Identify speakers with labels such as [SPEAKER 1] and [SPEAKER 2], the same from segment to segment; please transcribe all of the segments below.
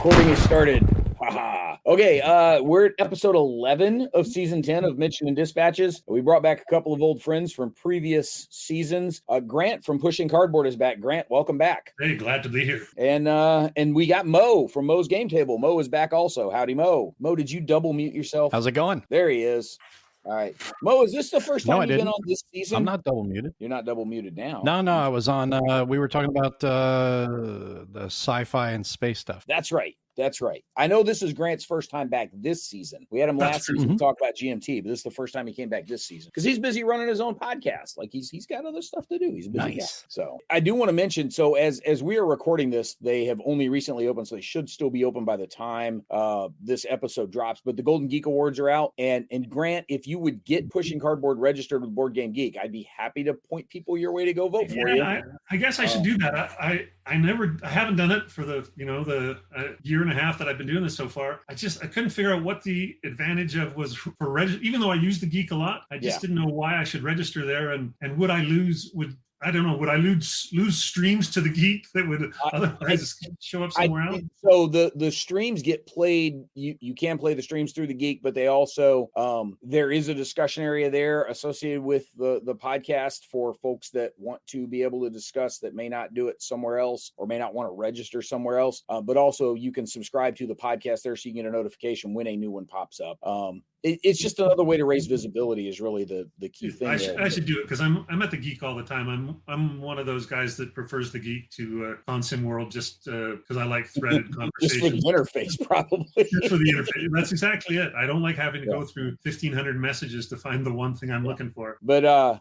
[SPEAKER 1] Recording is started. Haha. Okay, we're at episode 11 of season 10 of Mention and Dispatches. We brought back a couple of old friends from previous seasons. Grant from Pushing Cardboard is back. Grant, welcome back.
[SPEAKER 2] Hey, glad to be here.
[SPEAKER 1] And we got Moe from Moe's Game Table. Moe is back also. Howdy, Moe. Moe, did you double mute yourself?
[SPEAKER 3] How's it going?
[SPEAKER 1] There he is. All right. Moe, is this the first time you've been on this season?
[SPEAKER 3] I'm not double muted.
[SPEAKER 1] You're not double muted now.
[SPEAKER 3] No, I was on, we were talking about the sci-fi and space stuff.
[SPEAKER 1] That's right. I know this is Grant's first time back this season. We had him last season to talk about GMT, but this is the first time he came back this season because he's busy running his own podcast. Like he's got other stuff to do. He's a busy guy. So I do want to mention, so as we are recording this, they have only recently opened, so they should still be open by the time this episode drops. But the Golden Geek Awards are out, and Grant, if you would get Pushing Cardboard registered with Board Game Geek, I'd be happy to point people your way to go vote for you.
[SPEAKER 2] I guess I should do that. I haven't done it for the year and a half that I've been doing this so far. I couldn't figure out what the advantage of was for even though I use the Geek a lot. I just didn't know why I should register there, and would I lose streams to the Geek that would otherwise show up somewhere else?
[SPEAKER 1] So the streams get played. You can play the streams through the Geek, but they also there is a discussion area there associated with the podcast for folks that want to be able to discuss that may not do it somewhere else or may not want to register somewhere else. But also you can subscribe to the podcast there so you can get a notification when a new one pops up. It's just another way to raise visibility is really the key thing.
[SPEAKER 2] I should do it because I'm at the Geek all the time. I'm one of those guys that prefers the Geek to Consim World just because I like threaded conversations.
[SPEAKER 1] Just for the interface, probably.
[SPEAKER 2] Just for the interface. That's exactly it. I don't like having to go through 1,500 messages to find the one thing I'm looking for.
[SPEAKER 1] But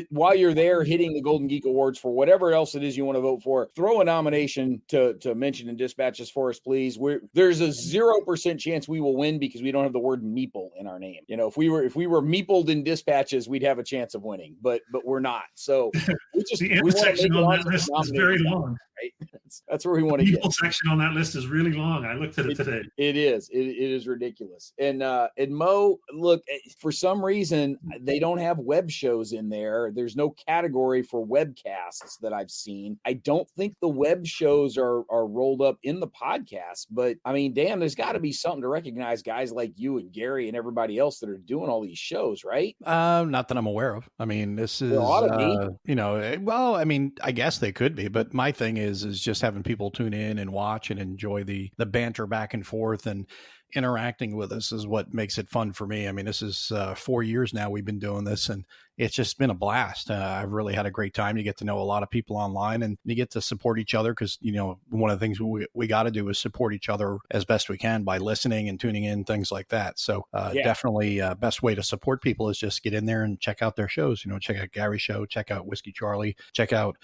[SPEAKER 1] while you're there hitting the Golden Geek Awards for whatever else it is you want to vote for, throw a nomination to Mention and Dispatches for us, please. There's a 0% chance we will win because we don't have the word meeple in our name. You know, if we were meepled in Dispatches, we'd have a chance of winning, but we're not. So
[SPEAKER 2] the intersection on that list is very long.
[SPEAKER 1] Right? That's where we want to get.
[SPEAKER 2] The section on that list is really long. I looked at it today.
[SPEAKER 1] It is ridiculous. And Mo, look, for some reason they don't have web shows in there. There's no category for webcasts that I've seen. I don't think the web shows are rolled up in the podcast, but I mean, damn, there's got to be something to recognize guys like you and Gary and everybody else that are doing all these shows, right?
[SPEAKER 3] Not that I'm aware of. I mean, this is, well, I mean, I guess they could be, but my thing is just having people tune in and watch and enjoy the banter back and forth and interacting with us is what makes it fun for me. I mean, this is 4 years now we've been doing this, and it's just been a blast. I've really had a great time. You get to know a lot of people online, and you get to support each other because, one of the things we got to do is support each other as best we can by listening and tuning in, things like that. So definitely best way to support people is just get in there and check out their shows. Check out Gary's show, check out Whiskey Charlie, check out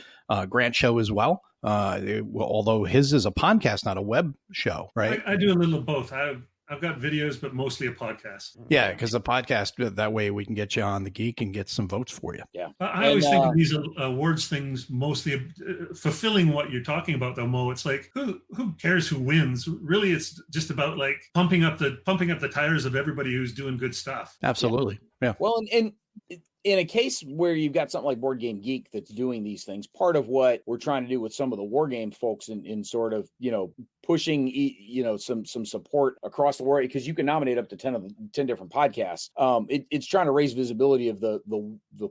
[SPEAKER 3] Grant's show as well. Although his is a podcast, not a web show, right?
[SPEAKER 2] I do a little of both. I've got videos, but mostly a podcast.
[SPEAKER 3] Yeah, because the podcast, that way we can get you on the Geek and get some votes for you.
[SPEAKER 1] Yeah.
[SPEAKER 2] I always think of these awards things mostly fulfilling what you're talking about, though, Mo. It's like, who cares who wins? Really, it's just about like pumping up the tires of everybody who's doing good stuff.
[SPEAKER 3] Absolutely. Yeah.
[SPEAKER 1] Well, and in a case where you've got something like Board Game Geek that's doing these things, part of what we're trying to do with some of the war game folks in sort of, pushing, some support across the world, because you can nominate up to 10 different podcasts. It's trying to raise visibility of the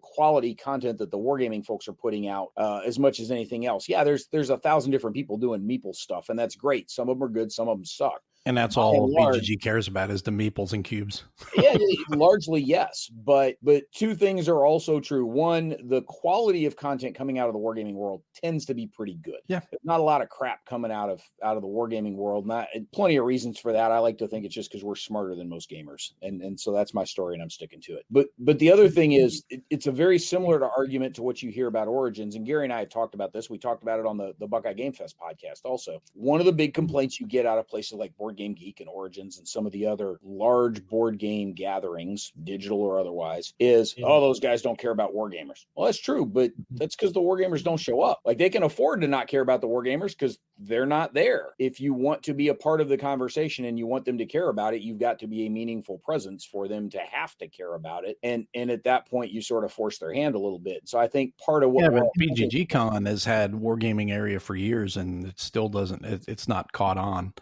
[SPEAKER 1] quality content that the wargaming folks are putting out as much as anything else. Yeah, there's 1,000 different people doing meeple stuff, and that's great. Some of them are good, some of them suck.
[SPEAKER 3] And that's all BGG cares about is the meeples and cubes.
[SPEAKER 1] Yeah, largely yes. But two things are also true. One, the quality of content coming out of the wargaming world tends to be pretty good.
[SPEAKER 3] Yeah.
[SPEAKER 1] There's not a lot of crap coming out of the wargaming world. Plenty of reasons for that. I like to think it's just because we're smarter than most gamers. And so that's my story, and I'm sticking to it. But the other thing is, it's a very similar to argument to what you hear about Origins. And Gary and I have talked about this. We talked about it on the Buckeye Game Fest podcast also. One of the big complaints you get out of places like Board Game Geek and Origins and some of the other large board game gatherings, digital or otherwise, is, those guys don't care about wargamers. Well, that's true, but that's because the wargamers don't show up. Like, they can afford to not care about the wargamers because they're not there. If you want to be a part of the conversation and you want them to care about it, you've got to be a meaningful presence for them to have to care about it. And at that point, you sort of force their hand a little bit. So I think part of what
[SPEAKER 3] BGG Con has had wargaming area for years, and it still doesn't. It's not caught on.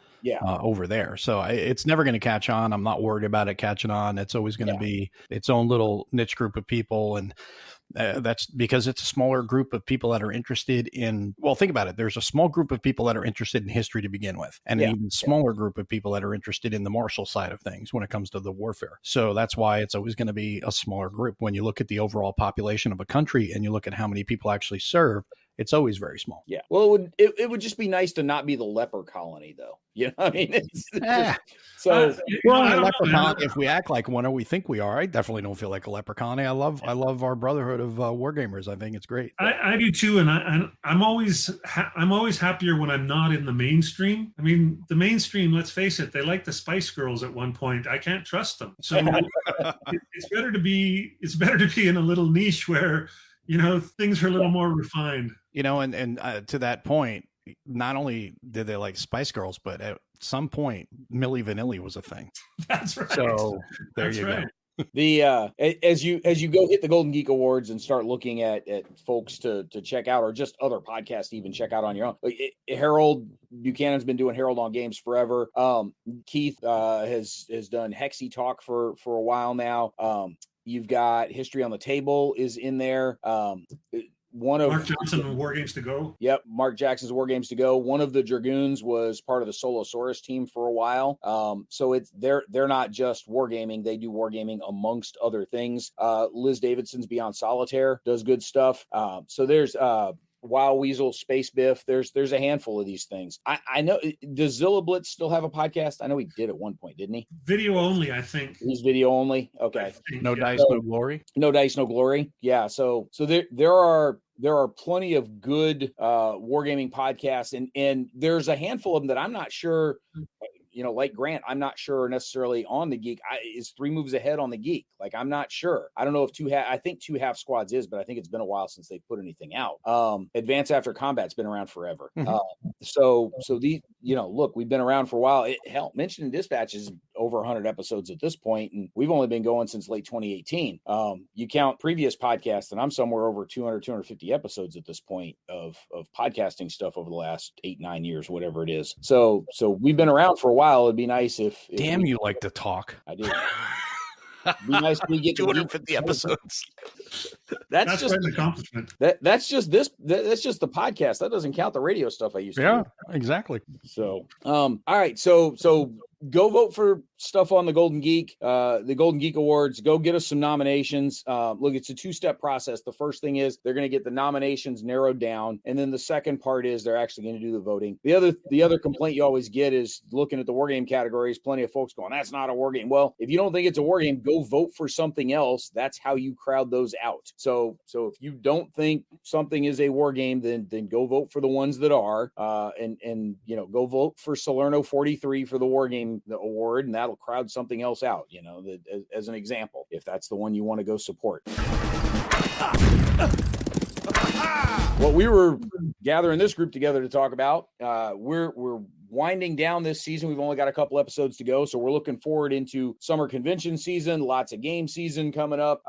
[SPEAKER 3] over there. So it's never going to catch on. I'm not worried about it catching on. It's always going to be its own little niche group of people. And that's because it's a smaller group of people that are interested in, well, think about it. There's a small group of people that are interested in history to begin with, and an even smaller group of people that are interested in the martial side of things when it comes to the warfare. So that's why it's always going to be a smaller group. When you look at the overall population of a country and you look at how many people actually serve, it's always very small.
[SPEAKER 1] Yeah. Well, it would just be nice to not be the leper colony, though. You know, I mean,
[SPEAKER 3] so we're only a leper colony if we act like one or we think we are. I definitely don't feel like a leper colony. I love our brotherhood of wargamers. I think it's great.
[SPEAKER 2] I do too, and I'm always happier when I'm not in the mainstream. I mean, the mainstream. Let's face it, they like the Spice Girls at one point. I can't trust them, so it's better to be in a little niche where, you know, things are a little more refined.
[SPEAKER 3] You know, and to that point, not only did they like Spice Girls, but at some point, Milli Vanilli was a thing.
[SPEAKER 2] That's right.
[SPEAKER 3] So there you go.
[SPEAKER 1] The as you go hit the Golden Geek Awards and start looking at folks to check out, or just other podcasts to even check out on your own. Harold Buchanan's been doing Harold on Games forever. Keith has done Hexy Talk for a while now. You've got History on the Table is in there.
[SPEAKER 2] Mark Johnson, War Games to Go.
[SPEAKER 1] Yep, Mark Jackson's War Games to Go. One of the Dragoons was part of the Solosaurus team for a while. So they're not just wargaming; they do wargaming amongst other things. Liz Davidson's Beyond Solitaire does good stuff. So there's Wild Weasel, Space Biff. There's a handful of these things. I know. Does Zilla Blitz still have a podcast? I know he did at one point, didn't he?
[SPEAKER 2] Video only, I think.
[SPEAKER 1] He's video only. Okay.
[SPEAKER 3] No dice, no glory.
[SPEAKER 1] No dice, no glory. Yeah. So there are plenty of good wargaming podcasts, and there's a handful of them that I'm not sure. You know, like Grant, I'm not sure necessarily on the Geek. Is 3 Moves Ahead on the Geek? Like, I'm not sure. I don't know if I think 2 Half Squads is, but I think it's been a while since they put anything out. Advance After Combat's been around forever. So these, you know, look, we've been around for a while. Hell, Mentioned in Dispatch is over 100 episodes at this point, and we've only been going since late 2018. You count previous podcasts, and I'm somewhere over 250 episodes at this point of podcasting stuff over the last 8-9 years, whatever it is. So we've been around for a while. It'd be nice if
[SPEAKER 3] you like to talk.
[SPEAKER 1] I do. It'd be nice if we get
[SPEAKER 3] 250 episodes.
[SPEAKER 1] That's just
[SPEAKER 2] an accomplishment.
[SPEAKER 1] That's just that's just the podcast. That doesn't count the radio stuff I used to do.
[SPEAKER 3] Yeah, exactly.
[SPEAKER 1] So all right. So go vote for stuff on the Golden Geek Awards. Go get us some nominations. Look, it's a 2-step process. The first thing is they're going to get the nominations narrowed down, and then the second part is they're actually going to do the voting. The other complaint you always get is looking at the war game categories. Plenty of folks going, "That's not a war game." Well, if you don't think it's a war game, go vote for something else. That's how you crowd those out. So if you don't think something is a war game, then go vote for the ones that are, and you know, go vote for Salerno 43 for the war game award, and that'll crowd something else out, you know, as an example, if that's the one you want to go support. What we were gathering this group together to talk about, we're winding down this season. We've only got a couple episodes to go, so we're looking forward into summer convention season, lots of game season coming up.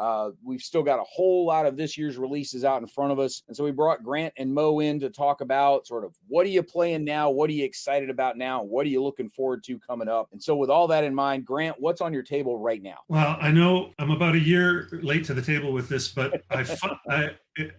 [SPEAKER 1] We've still got a whole lot of this year's releases out in front of us, and so we brought Grant and Moe in to talk about sort of what are you playing now, what are you excited about now, what are you looking forward to coming up. And so with all that in mind, Grant, what's on your table right now?
[SPEAKER 2] Well, I know I'm about a year late to the table with this, but it's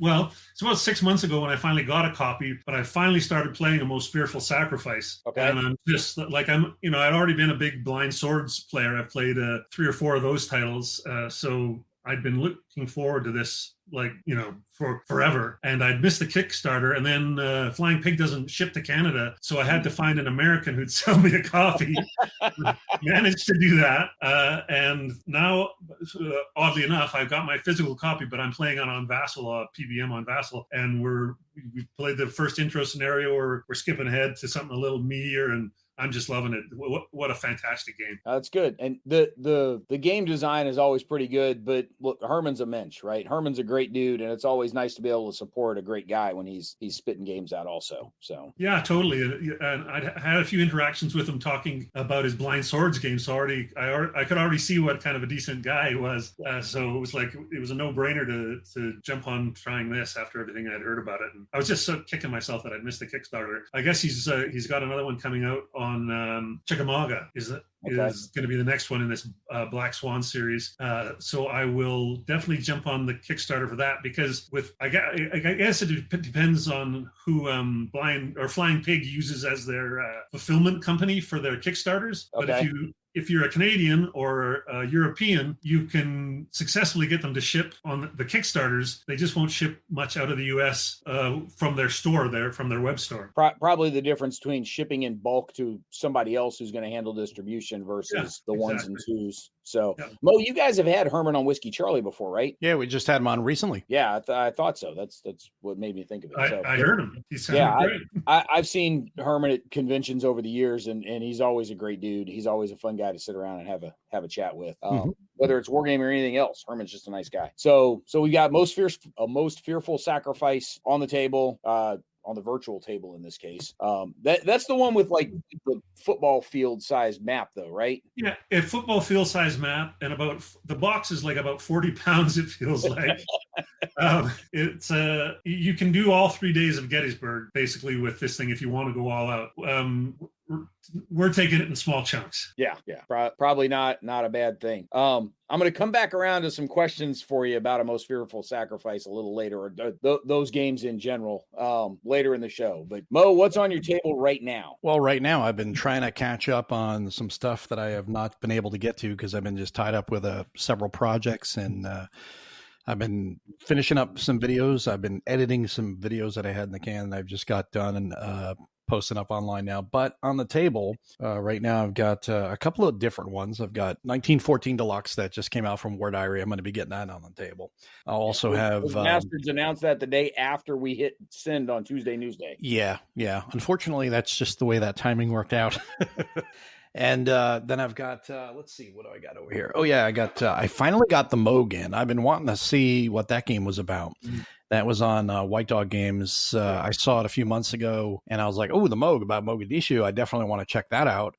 [SPEAKER 2] about 6 months ago when I finally got a copy, but I finally started playing A Most Fearful Sacrifice.
[SPEAKER 1] Okay.
[SPEAKER 2] And I'm just like, I'd already been a big Blind Swords player. I've played 3 or 4 of those titles. So I'd been looking forward to this, like, you know, for forever. And I'd missed the Kickstarter, and then Flying Pig doesn't ship to Canada. So I had to find an American who'd sell me a copy. Managed to do that. And now, oddly enough, I've got my physical copy, but I'm playing on Vassal, PBM on Vassal. And we played the first intro scenario, or we're skipping ahead to something a little meatier, and I'm just loving it. What a fantastic game.
[SPEAKER 1] That's good. And the game design is always pretty good, but look, Herman's a mensch, right? Herman's a great dude, and it's always nice to be able to support a great guy when he's spitting games out also. So yeah,
[SPEAKER 2] totally. And I had a few interactions with him talking about his Blind Swords game. So I could already see what kind of a decent guy he was. So it was like, it was a no-brainer to jump on trying this after everything I'd heard about it. And I was just so kicking myself that I'd missed the Kickstarter. I guess he's got another one coming out on on Chickamauga is going to be the next one in this Black Swan series. So I will definitely jump on the Kickstarter for that, because I guess it depends on who Flying Pig uses as their fulfillment company for their Kickstarters. But if you're a Canadian or a European, you can successfully get them to ship on the Kickstarters. They just won't ship much out of the U.S. From their store there, from their web store.
[SPEAKER 1] Probably the difference between shipping in bulk to somebody else who's going to handle distribution versus the ones and twos. So, Mo, you guys have had Herman on Whiskey Charlie before, right?
[SPEAKER 3] Yeah, we just had him on recently.
[SPEAKER 1] Yeah, I thought so. That's what made me think of it.
[SPEAKER 2] I heard him. He sounded great.
[SPEAKER 1] I've seen Herman at conventions over the years, and he's always a great dude. He's always a fun guy to sit around and have a chat with. Whether it's wargaming or anything else, Herman's just a nice guy. So we got most fearful sacrifice on the table. On the virtual table in this case. That's the one with like the football field size map though, right?
[SPEAKER 2] Yeah, a football field size map, and the box is like about 40 pounds, it feels like. It's you can do all 3 days of Gettysburg basically with this thing if you want to go all out. We're taking it in small chunks.
[SPEAKER 1] Yeah. Probably not a bad thing. I'm going to come back around to some questions for you about a most fearful sacrifice a little later, or those games in general, later in the show. But Mo, what's on your table right now?
[SPEAKER 3] Well, right now I've been trying to catch up on some stuff that I have not been able to get to because I've been just tied up with several projects, and I've been finishing up some videos. I've been editing some videos that I had in the can that I've just got done and posting up online now. But on the table right now, I've got a couple of different ones. I've got 1914 Deluxe that just came out from War Diary. I'm going to be getting that on the table. I'll also have
[SPEAKER 1] Bastards announced that the day after we hit send on Tuesday Newsday.
[SPEAKER 3] Yeah. Unfortunately, that's just the way that timing worked out. And then I've got, let's see, what do I got over here? Oh yeah, I finally got the Moe Grant. I've been wanting to see what that game was about. That was on White Dog Games. I saw it a few months ago, and I was like, "Oh, the Moe about Mogadishu. I definitely want to check that out.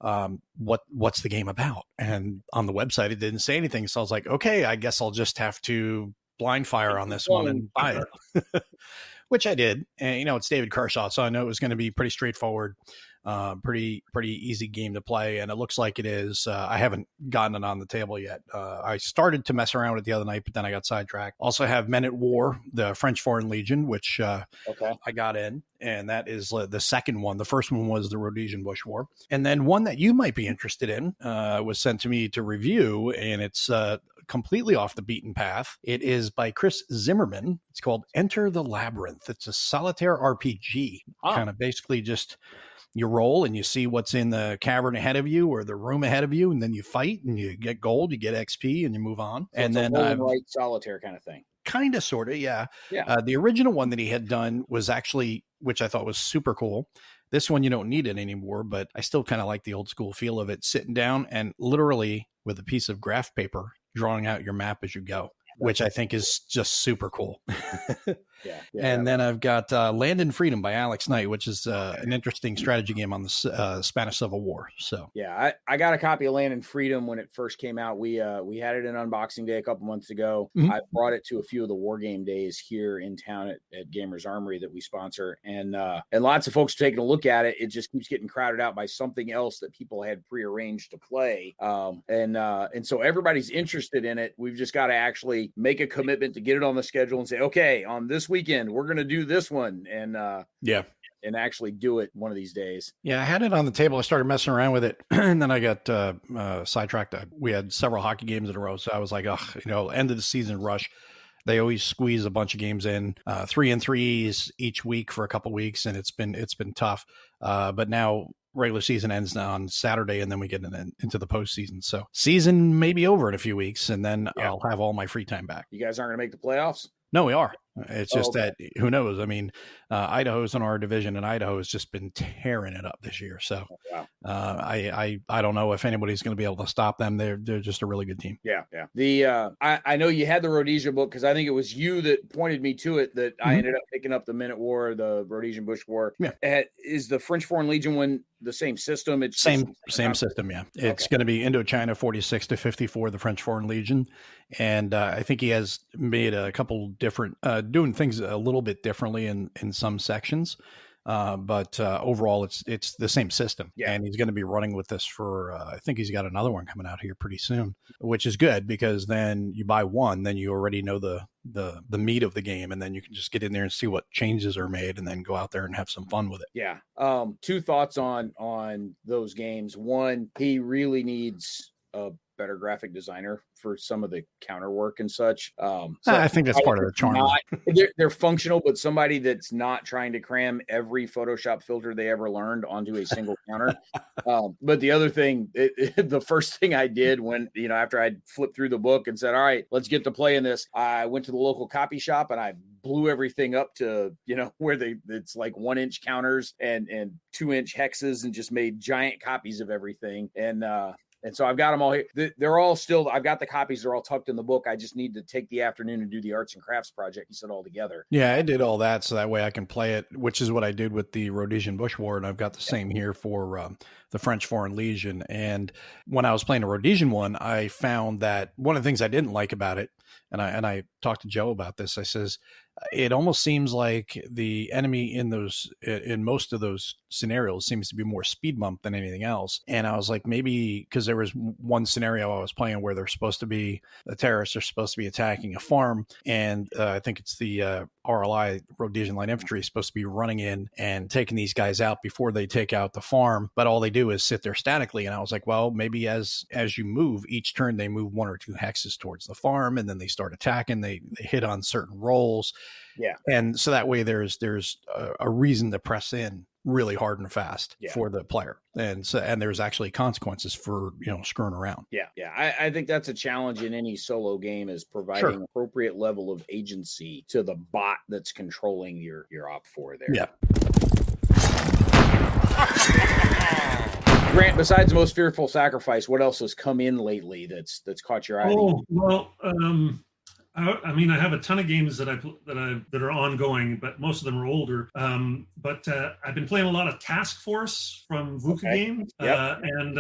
[SPEAKER 3] What's the game about?" And on the website, it didn't say anything, so I was like, "Okay, I guess I'll just have to blind fire on this one and buy it," which I did. And it's David Kershaw, so I know it was going to be pretty straightforward. Pretty easy game to play, and it looks like it is. I haven't gotten it on the table yet. I started to mess around with it the other night, but then I got sidetracked. Also have Men at War, the French Foreign Legion, which I got in, and that is the second one. The first one was the Rhodesian Bush War, and then one that you might be interested in was sent to me to review, and it's completely off the beaten path. It is by Chris Zimmerman. It's called Enter the Labyrinth. It's a solitaire RPG, kind of basically just you roll and you see what's in the cavern ahead of you or the room ahead of you, and then you fight and you get gold, you get XP, and you move on.
[SPEAKER 1] So and then right solitaire kind of thing.
[SPEAKER 3] Kind of, sort of, yeah. The original one that he had done was actually, which I thought was super cool. This one, you don't need it anymore, but I still kind of like the old school feel of it, sitting down and literally with a piece of graph paper drawing out your map as you go, which I think is just super cool. And then I've got Land and Freedom by Alex Knight, which is an interesting strategy game on the Spanish Civil War. So
[SPEAKER 1] I got a copy of Land and Freedom when it first came out. We had it in unboxing day a couple months ago. I brought it to a few of the war game days here in town at Gamers Armory that we sponsor, and lots of folks are taking a look at it. It just keeps getting crowded out by something else that people had prearranged to play, and so everybody's interested in it. We've just got to actually make a commitment to get it on the schedule and say, okay, on this weekend we're going to do this one, and actually do it one of these days.
[SPEAKER 3] I had it on the table. I started messing around with it, and then I got sidetracked. We had several hockey games in a row, so I was like, end of the season rush. They always squeeze a bunch of games in, 3-3s each week for a couple weeks, and it's been tough. But now regular season ends on Saturday, and then we get into the postseason. So season may be over in a few weeks, and then I'll have all my free time back.
[SPEAKER 1] You guys aren't going to make the playoffs?
[SPEAKER 3] No, we are. It's just that who knows? I mean, Idaho's in our division, and Idaho has just been tearing it up this year. So I don't know if anybody's going to be able to stop them. They're just a really good team.
[SPEAKER 1] The I know you had the Rhodesia book because I think it was you that pointed me to it that I ended up picking up the Men at War, the Rhodesian Bush War. Is the French Foreign Legion one the same system? It's
[SPEAKER 3] same system. Yeah, it's going to be Indochina 46 to 54, the French Foreign Legion, and I think he has made a couple different doing things a little bit differently in some sections. But overall, it's the same system,
[SPEAKER 1] Yeah.
[SPEAKER 3] and he's going to be running with this for. I think he's got another one coming out here pretty soon, which is good because then you buy one, then you already know the meat of the game, and then you can just get in there and see what changes are made, and then go out there and have some fun with it.
[SPEAKER 1] Yeah. Two thoughts on those games. One, he really needs a better graphic designer for some of the counter work and such. So
[SPEAKER 3] I think that's part of the charm.
[SPEAKER 1] They're functional, but somebody that's not trying to cram every Photoshop filter they ever learned onto a single counter. But the other thing, the first thing I did when, after I'd flipped through the book and said, all right, let's get to playing this, I went to the local copy shop and I blew everything up to, where it's like 1-inch counters and 2-inch hexes and just made giant copies of everything. And so I've got them all here. They're all still, I've got the copies. They're all tucked in the book. I just need to take the afternoon and do the arts and crafts project. He said all together.
[SPEAKER 3] Yeah, I did all that so that way I can play it, which is what I did with the Rhodesian Bush War. And I've got the same here for the French Foreign Legion. And when I was playing the Rhodesian one, I found that one of the things I didn't like about it, and I talked to Joe about this, I says, it almost seems like the enemy in most of those scenarios seems to be more speed bump than anything else. And I was like, maybe because there was one scenario I was playing where the terrorists are supposed to be attacking a farm. And I think it's the RLI, Rhodesian Light Infantry, is supposed to be running in and taking these guys out before they take out the farm. But all they do is sit there statically. And I was like, well, maybe as you move each turn, they move 1 or 2 hexes towards the farm and then they start attacking. They hit on certain rolls.
[SPEAKER 1] Yeah.
[SPEAKER 3] And so that way there's a reason to press in really hard and fast for the player. And there's actually consequences for, screwing around.
[SPEAKER 1] Yeah. Yeah. I think that's a challenge in any solo game, is providing appropriate level of agency to the bot that's controlling your op4 there.
[SPEAKER 3] Yeah.
[SPEAKER 1] Grant, besides Most Fearful Sacrifice, what else has come in lately that's caught your eye?
[SPEAKER 2] Oh, well, I mean, I have a ton of games that are ongoing, but most of them are older. But I've been playing a lot of Task Force from VUCA games, and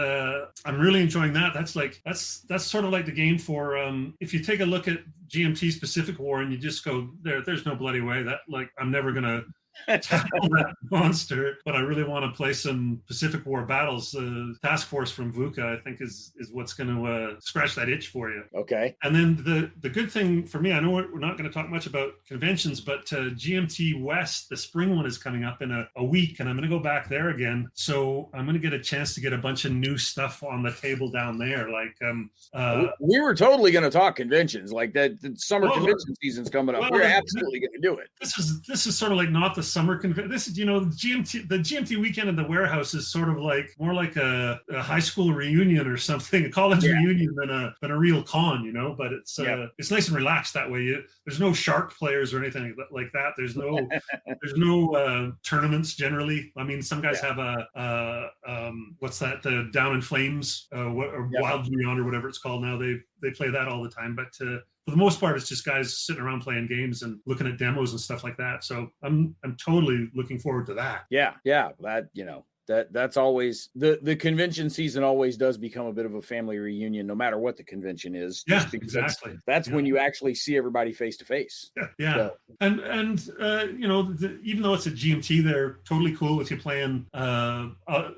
[SPEAKER 2] I'm really enjoying that. That's sort of like the game for if you take a look at GMT's Pacific War and you just go there's no bloody way that I'm never gonna tackle that monster, but I really want to play some Pacific War battles. Task Force from VUCA, I think, is what's going to scratch that itch for you.
[SPEAKER 1] Okay.
[SPEAKER 2] And then the good thing for me, I know we're not going to talk much about conventions, but GMT West, the spring one, is coming up in a week, and I'm going to go back there again. So I'm going to get a chance to get a bunch of new stuff on the table down there.
[SPEAKER 1] We were totally going to talk conventions, like that. The summer convention season's coming up. We're absolutely going to do it.
[SPEAKER 2] This is sort of like not the summer convention. This is, the GMT weekend in the warehouse is sort of like more like a high school reunion or something, a college reunion than a real con, but it's nice and relaxed that way. There's no shark players or anything like that. There's no tournaments generally. I mean, some guys have what's that? The Down in Flames, Wild Beyond or whatever it's called now. They play that all the time, but for the most part, it's just guys sitting around playing games and looking at demos and stuff like that. So I'm totally looking forward to that.
[SPEAKER 1] Yeah. That's always the convention season always does become a bit of a family reunion, no matter what the convention is.
[SPEAKER 2] Yeah, exactly.
[SPEAKER 1] That's when you actually see everybody face to face.
[SPEAKER 2] Yeah. So. And even though it's a GMT, they're totally cool with you playing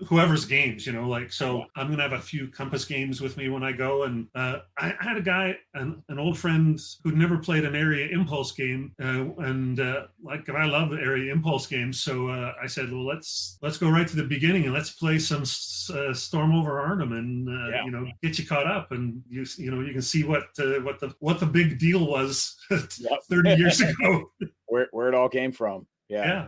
[SPEAKER 2] whoever's games, so I'm going to have a few Compass games with me when I go. And I had a guy, an old friend who'd never played an Area Impulse game. And I love Area Impulse games. So I said, well, let's go right to the beginning and let's play some Storm over Arnhem and get you caught up, and you can see what the big deal was 30 years ago,
[SPEAKER 1] where it all came from.
[SPEAKER 2] Yeah.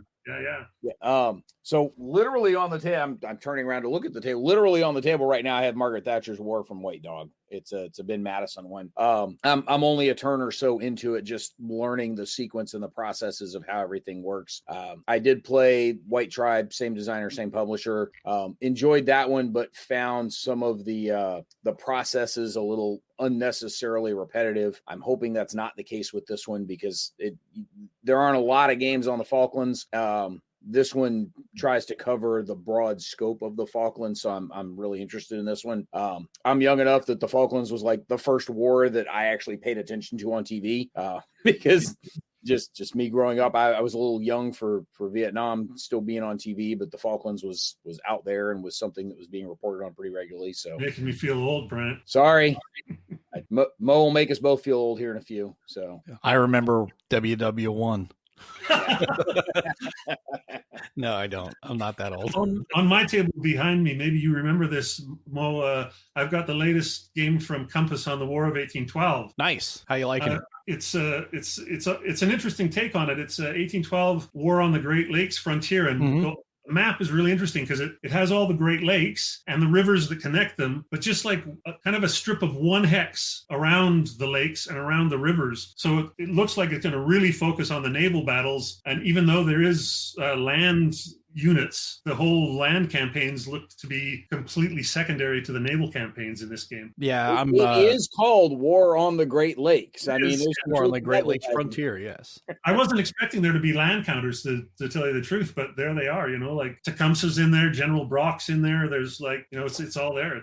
[SPEAKER 1] So literally on the table, I'm turning around to look at the table. Literally on the table right now, I have Margaret Thatcher's War from White Dog. It's a Ben Madison one. I'm only a turn or so into it, just learning the sequence and the processes of how everything works. I did play White Tribe, same designer, same publisher. Enjoyed that one, but found some of the processes a little unnecessarily repetitive. I'm hoping that's not the case with this one, because there aren't a lot of games on the Falklands. This one tries to cover the broad scope of the Falklands, so I'm really interested in this one. I'm young enough that the Falklands was like the first war that I actually paid attention to on TV, because just me growing up. I was a little young for Vietnam still being on TV, but the Falklands was out there and was something that was being reported on pretty regularly. So
[SPEAKER 2] making me feel old, Brant.
[SPEAKER 1] Sorry. Mo will make us both feel old here in a few. So
[SPEAKER 3] I remember WW1. No, I don't. I'm not that old.
[SPEAKER 2] On my table behind me, maybe you remember this, Mo. I've got the latest game from Compass on the War of 1812.
[SPEAKER 3] Nice. How you liking it?
[SPEAKER 2] It's an interesting take on it. It's 1812 War on the Great Lakes frontier, and the map is really interesting because it has all the Great Lakes and the rivers that connect them, but just like kind of a strip of one hex around the lakes and around the rivers. So it looks like it's going to really focus on the naval battles. And even though there is land units, the whole land campaigns look to be completely secondary to the naval campaigns in this game.
[SPEAKER 3] Yeah,
[SPEAKER 1] it is called War on the Great Lakes. I mean, there's
[SPEAKER 3] War on the Great Lakes frontier. Yes,
[SPEAKER 2] I wasn't expecting there to be land counters, to tell you the truth, but there they are. Like Tecumseh's in there, General Brock's in there. There's it's all there.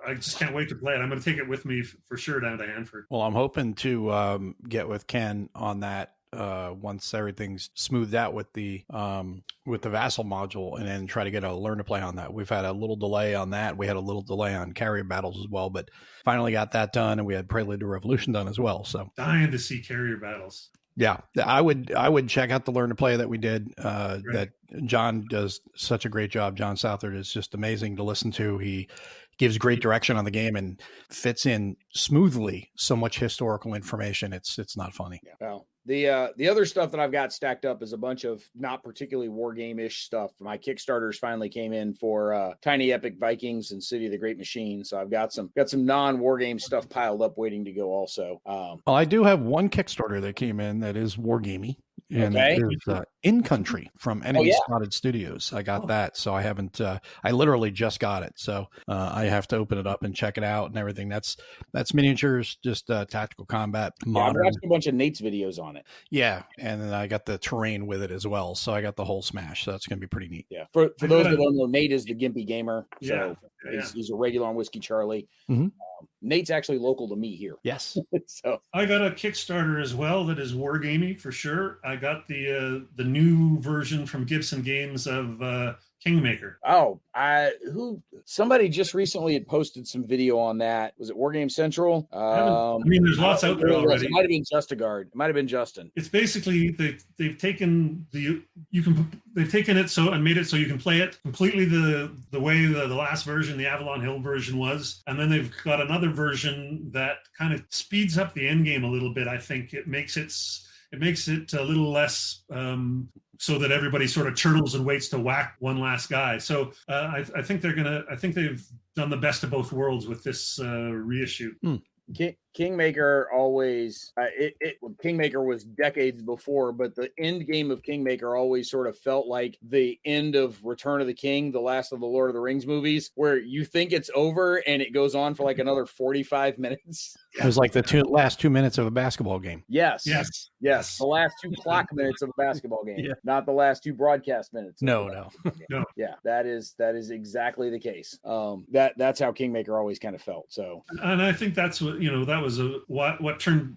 [SPEAKER 2] I just can't wait to play it. I'm going to take it with me for sure down to Hanford.
[SPEAKER 3] Well, I'm hoping to get with Ken on that once everything's smoothed out with the vassal module, and then try to get a learn to play on that. We've had a little delay on that. We had a little delay on carrier battles as well, but finally got that done, and we had Prelude to Revolution done as well. So
[SPEAKER 2] dying to see carrier battles.
[SPEAKER 3] Yeah, I would check out the learn to play that we did. That John does such a great job. John Southard is just amazing to listen to. He gives great direction on the game and fits in smoothly so much historical information. It's not funny.
[SPEAKER 1] Yeah. Well, the other stuff that I've got stacked up is a bunch of not particularly war game-ish stuff. My Kickstarters finally came in for Tiny Epic Vikings and City of the Great Machine. So I've got some non-war game stuff piled up waiting to go also.
[SPEAKER 3] Well, I do have one Kickstarter that came in that is war gamey. And it is In Country from Enemy Spotted Studios. I got that, so I haven't. I literally just got it, so I have to open it up and check it out and everything. That's miniatures, just tactical combat. Modern.
[SPEAKER 1] I watched a bunch of Nate's videos on it.
[SPEAKER 3] Yeah, and then I got the terrain with it as well, so I got the whole smash. So that's going to be pretty neat.
[SPEAKER 1] Yeah, for those that don't know, Nate is the Gimpy Gamer. So he's a regular on Whiskey Charlie.
[SPEAKER 3] Mm-hmm.
[SPEAKER 1] Nate's actually local to me here.
[SPEAKER 3] Yes.
[SPEAKER 1] So
[SPEAKER 2] I got a Kickstarter as well that is wargamey for sure. I got the new version from Gibson Games of Kingmaker.
[SPEAKER 1] Oh, somebody just recently had posted some video on that. Was it Wargame Central?
[SPEAKER 2] There's lots out there already.
[SPEAKER 1] It might have been Justigard. It might have been Justin.
[SPEAKER 2] It's basically they've taken it and made it so you can play it completely the way the last version, the Avalon Hill version was, and then they've got another version that kind of speeds up the end game a little bit. I think it makes it a little less so that everybody sort of turtles and waits to whack one last guy. So I think they've done the best of both worlds with this reissue.
[SPEAKER 1] Kingmaker always Kingmaker was decades before, but the end game of Kingmaker always sort of felt like the end of Return of the King, the last of the Lord of the Rings movies, where you think it's over and it goes on for like another 45 minutes.
[SPEAKER 3] It was like the last 2 minutes of a basketball game.
[SPEAKER 1] Yes. The last 2 clock minutes of a basketball game, not the last 2 broadcast minutes.
[SPEAKER 3] No.
[SPEAKER 1] Yeah, that is exactly the case. That's how Kingmaker always kind of felt. So,
[SPEAKER 2] and I think that's what that was what turned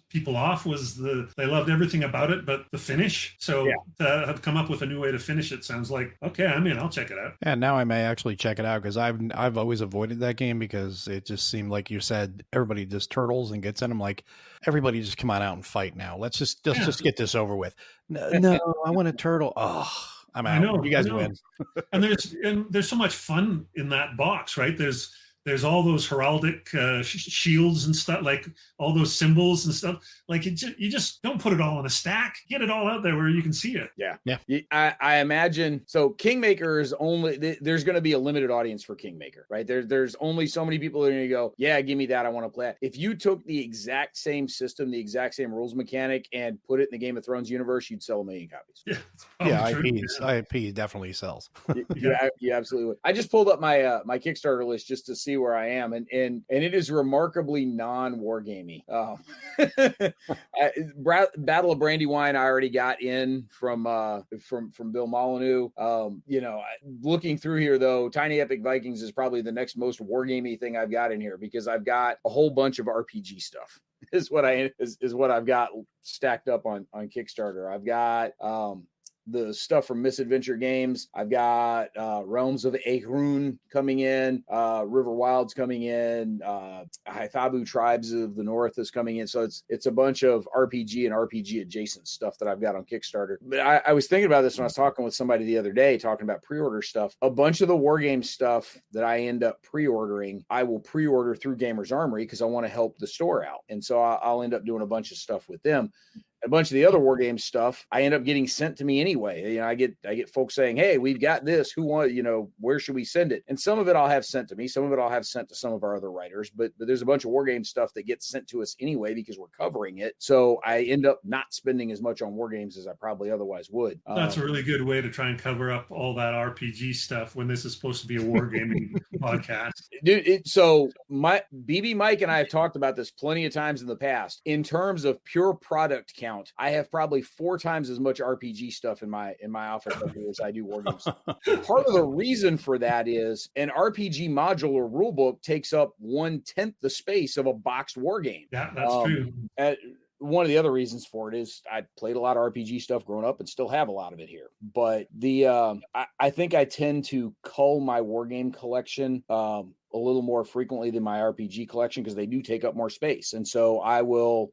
[SPEAKER 2] people off was they loved everything about it, but the finish. So to have come up with a new way to finish it sounds like okay. I mean, I'll check it out.
[SPEAKER 3] And now I may actually check it out because I've always avoided that game because it just seemed like you said everybody just turtles and gets in them. Like everybody just come on out and fight now. Let's just get this over with. No, I want a turtle. Oh, I'm out. I know, you guys win.
[SPEAKER 2] And there's so much fun in that box, right? There's all those heraldic shields and stuff, like all those symbols and stuff. Like you just don't put it all in a stack. Get it all out there where you can see it.
[SPEAKER 1] Yeah. I imagine. So Kingmaker is there's going to be a limited audience for Kingmaker, right? There's only so many people that are going to go, yeah, give me that. I want to play it. If you took the exact same system, the exact same rules mechanic, and put it in the Game of Thrones universe, you'd sell 1 million copies.
[SPEAKER 3] IP definitely sells.
[SPEAKER 1] You absolutely would. I just pulled up my my Kickstarter list just to see where I am, and it is remarkably non-wargamey. Battle of Brandywine I already got in from Bill Molyneux. Looking through here though, Tiny Epic Vikings is probably the next most wargamey thing I've got in here because I've got a whole bunch of RPG stuff. is what I've got stacked up on Kickstarter. I've got the stuff from Misadventure Games. I've got Realms of Ahroun coming in, River Wilds coming in, Haithabu Tribes of the North is coming in. So it's a bunch of RPG and RPG adjacent stuff that I've got on Kickstarter. But I was thinking about this when I was talking with somebody the other day, talking about pre-order stuff. A bunch of the Wargame stuff that I end up pre-ordering, I will pre-order through Gamers Armory because I want to help the store out. And so I'll end up doing a bunch of stuff with them. A bunch of the other war game stuff, I end up getting sent to me anyway. I get folks saying, "Hey, we've got this. Who want? Where should we send it?" And some of it I'll have sent to me. Some of it I'll have sent to some of our other writers. But there's a bunch of war game stuff that gets sent to us anyway because we're covering it. So I end up not spending as much on war games as I probably otherwise would.
[SPEAKER 2] That's a really good way to try and cover up all that RPG stuff when this is supposed to be a wargaming podcast.
[SPEAKER 1] Dude, so my BB Mike and I have talked about this plenty of times in the past. In terms of pure product count, I have probably 4 times as much RPG stuff in my office as I do war games. Part of the reason for that is an RPG module or rule book takes up 1/10 the space of a boxed war game.
[SPEAKER 2] Yeah, that's true.
[SPEAKER 1] One of the other reasons for it is I played a lot of RPG stuff growing up and still have a lot of it here. But I think I tend to cull my war game collection a little more frequently than my RPG collection because they do take up more space. And so I will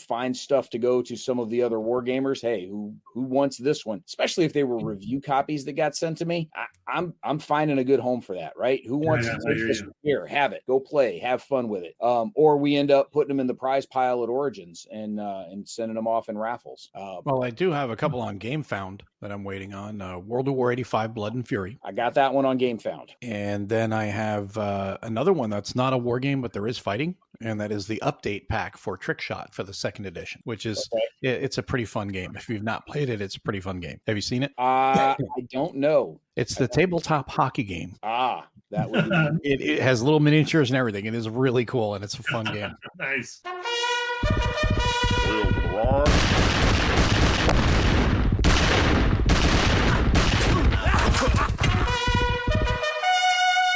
[SPEAKER 1] find stuff to go to some of the other war gamers. Hey, who wants this one? Especially if they were review copies that got sent to me. I'm finding a good home for that, right? Who wants this here? Have it. Go play. Have fun with it. Or we end up putting them in the prize pile at Origins and sending them off in raffles.
[SPEAKER 3] Well, I do have a couple on GameFound that I'm waiting on. World of War 85 Blood and Fury.
[SPEAKER 1] I got that one on GameFound.
[SPEAKER 3] And then I have another one that's not a war game, but there is fighting. And that is the update pack for Trick Shot for the 2nd edition, which is it's a pretty fun game. If you've not played it, it's a pretty fun game. Have you seen it?
[SPEAKER 1] I don't know.
[SPEAKER 3] It's the tabletop hockey game.
[SPEAKER 1] That would be...
[SPEAKER 3] it has little miniatures and everything. It is really cool, and it's a fun game.
[SPEAKER 2] Nice.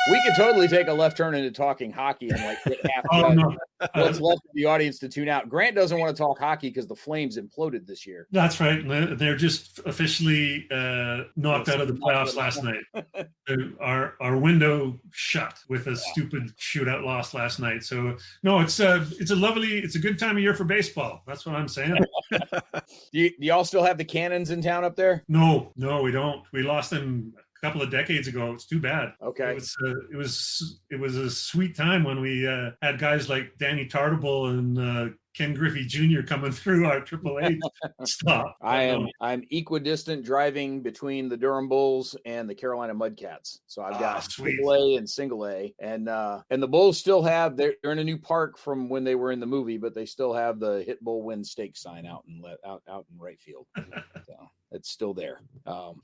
[SPEAKER 1] We could totally take a left turn into talking hockey and get half what's left of the audience to tune out. Grant doesn't want to talk hockey because the Flames imploded this year.
[SPEAKER 2] That's right. They're just officially knocked out of the playoffs last night. Our window shut with a stupid shootout loss last night. So no, it's a good time of year for baseball. That's what I'm saying.
[SPEAKER 1] Do y'all still have the Cannons in town up there?
[SPEAKER 2] No, we don't. We lost them a couple of decades ago. It's too bad.
[SPEAKER 1] Okay.
[SPEAKER 2] It was a sweet time when we had guys like Danny Tartable and Ken Griffey Jr. coming through our AAA stop.
[SPEAKER 1] I'm equidistant driving between the Durham Bulls and the Carolina Mudcats. So I've got AAA and single A, and the Bulls still have they're in a new park from when they were in the movie, but they still have the Hit Bull Win Stake sign out in right field. So it's still there.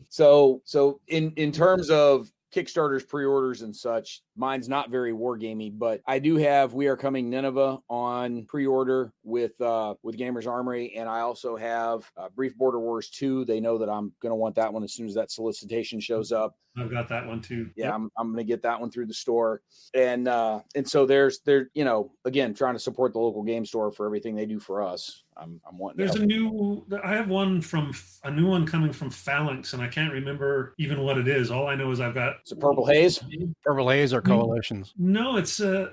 [SPEAKER 1] So in terms of Kickstarters, pre-orders, and such, mine's not very wargamey, but I do have We Are Coming Nineveh on pre-order with Gamers Armory, and I also have Brief Border Wars 2. They know that I'm going to want that one as soon as that solicitation shows up.
[SPEAKER 2] I've got that one too.
[SPEAKER 1] Yeah, yep. I'm going to get that one through the store, and so there's again trying to support the local game store for everything they do for us. I'm wanting.
[SPEAKER 2] There's I have one from a new one coming from Phalanx, and I can't remember even what it is. All I know is I've got.
[SPEAKER 1] It's a Purple Haze.
[SPEAKER 3] Purple Haze or Coalitions?
[SPEAKER 2] No, it's I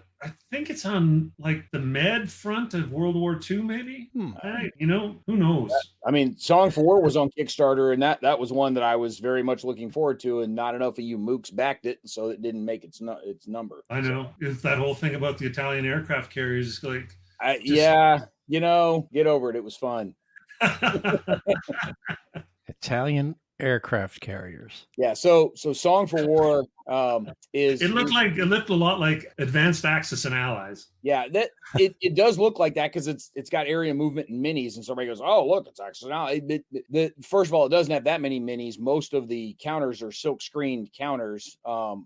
[SPEAKER 2] think it's on like the Med front of World War II, maybe. Who knows?
[SPEAKER 1] I mean, Song for War was on Kickstarter, and that was one that I was very much looking forward to, and not enough of you mooks backed it, so it didn't make its number.
[SPEAKER 2] I know. It's that whole thing about the Italian aircraft carriers, like.
[SPEAKER 1] Get over it. It was fun.
[SPEAKER 3] Italian aircraft carriers.
[SPEAKER 1] Yeah. So Song for War is.
[SPEAKER 2] It looked a lot like Advanced Axis and Allies.
[SPEAKER 1] Yeah, that it does look like that because it's got area movement and minis, and somebody goes, "Oh, look, it's Axis and Allies." First of all, it doesn't have that many minis. Most of the counters are silk screened counters. Mo's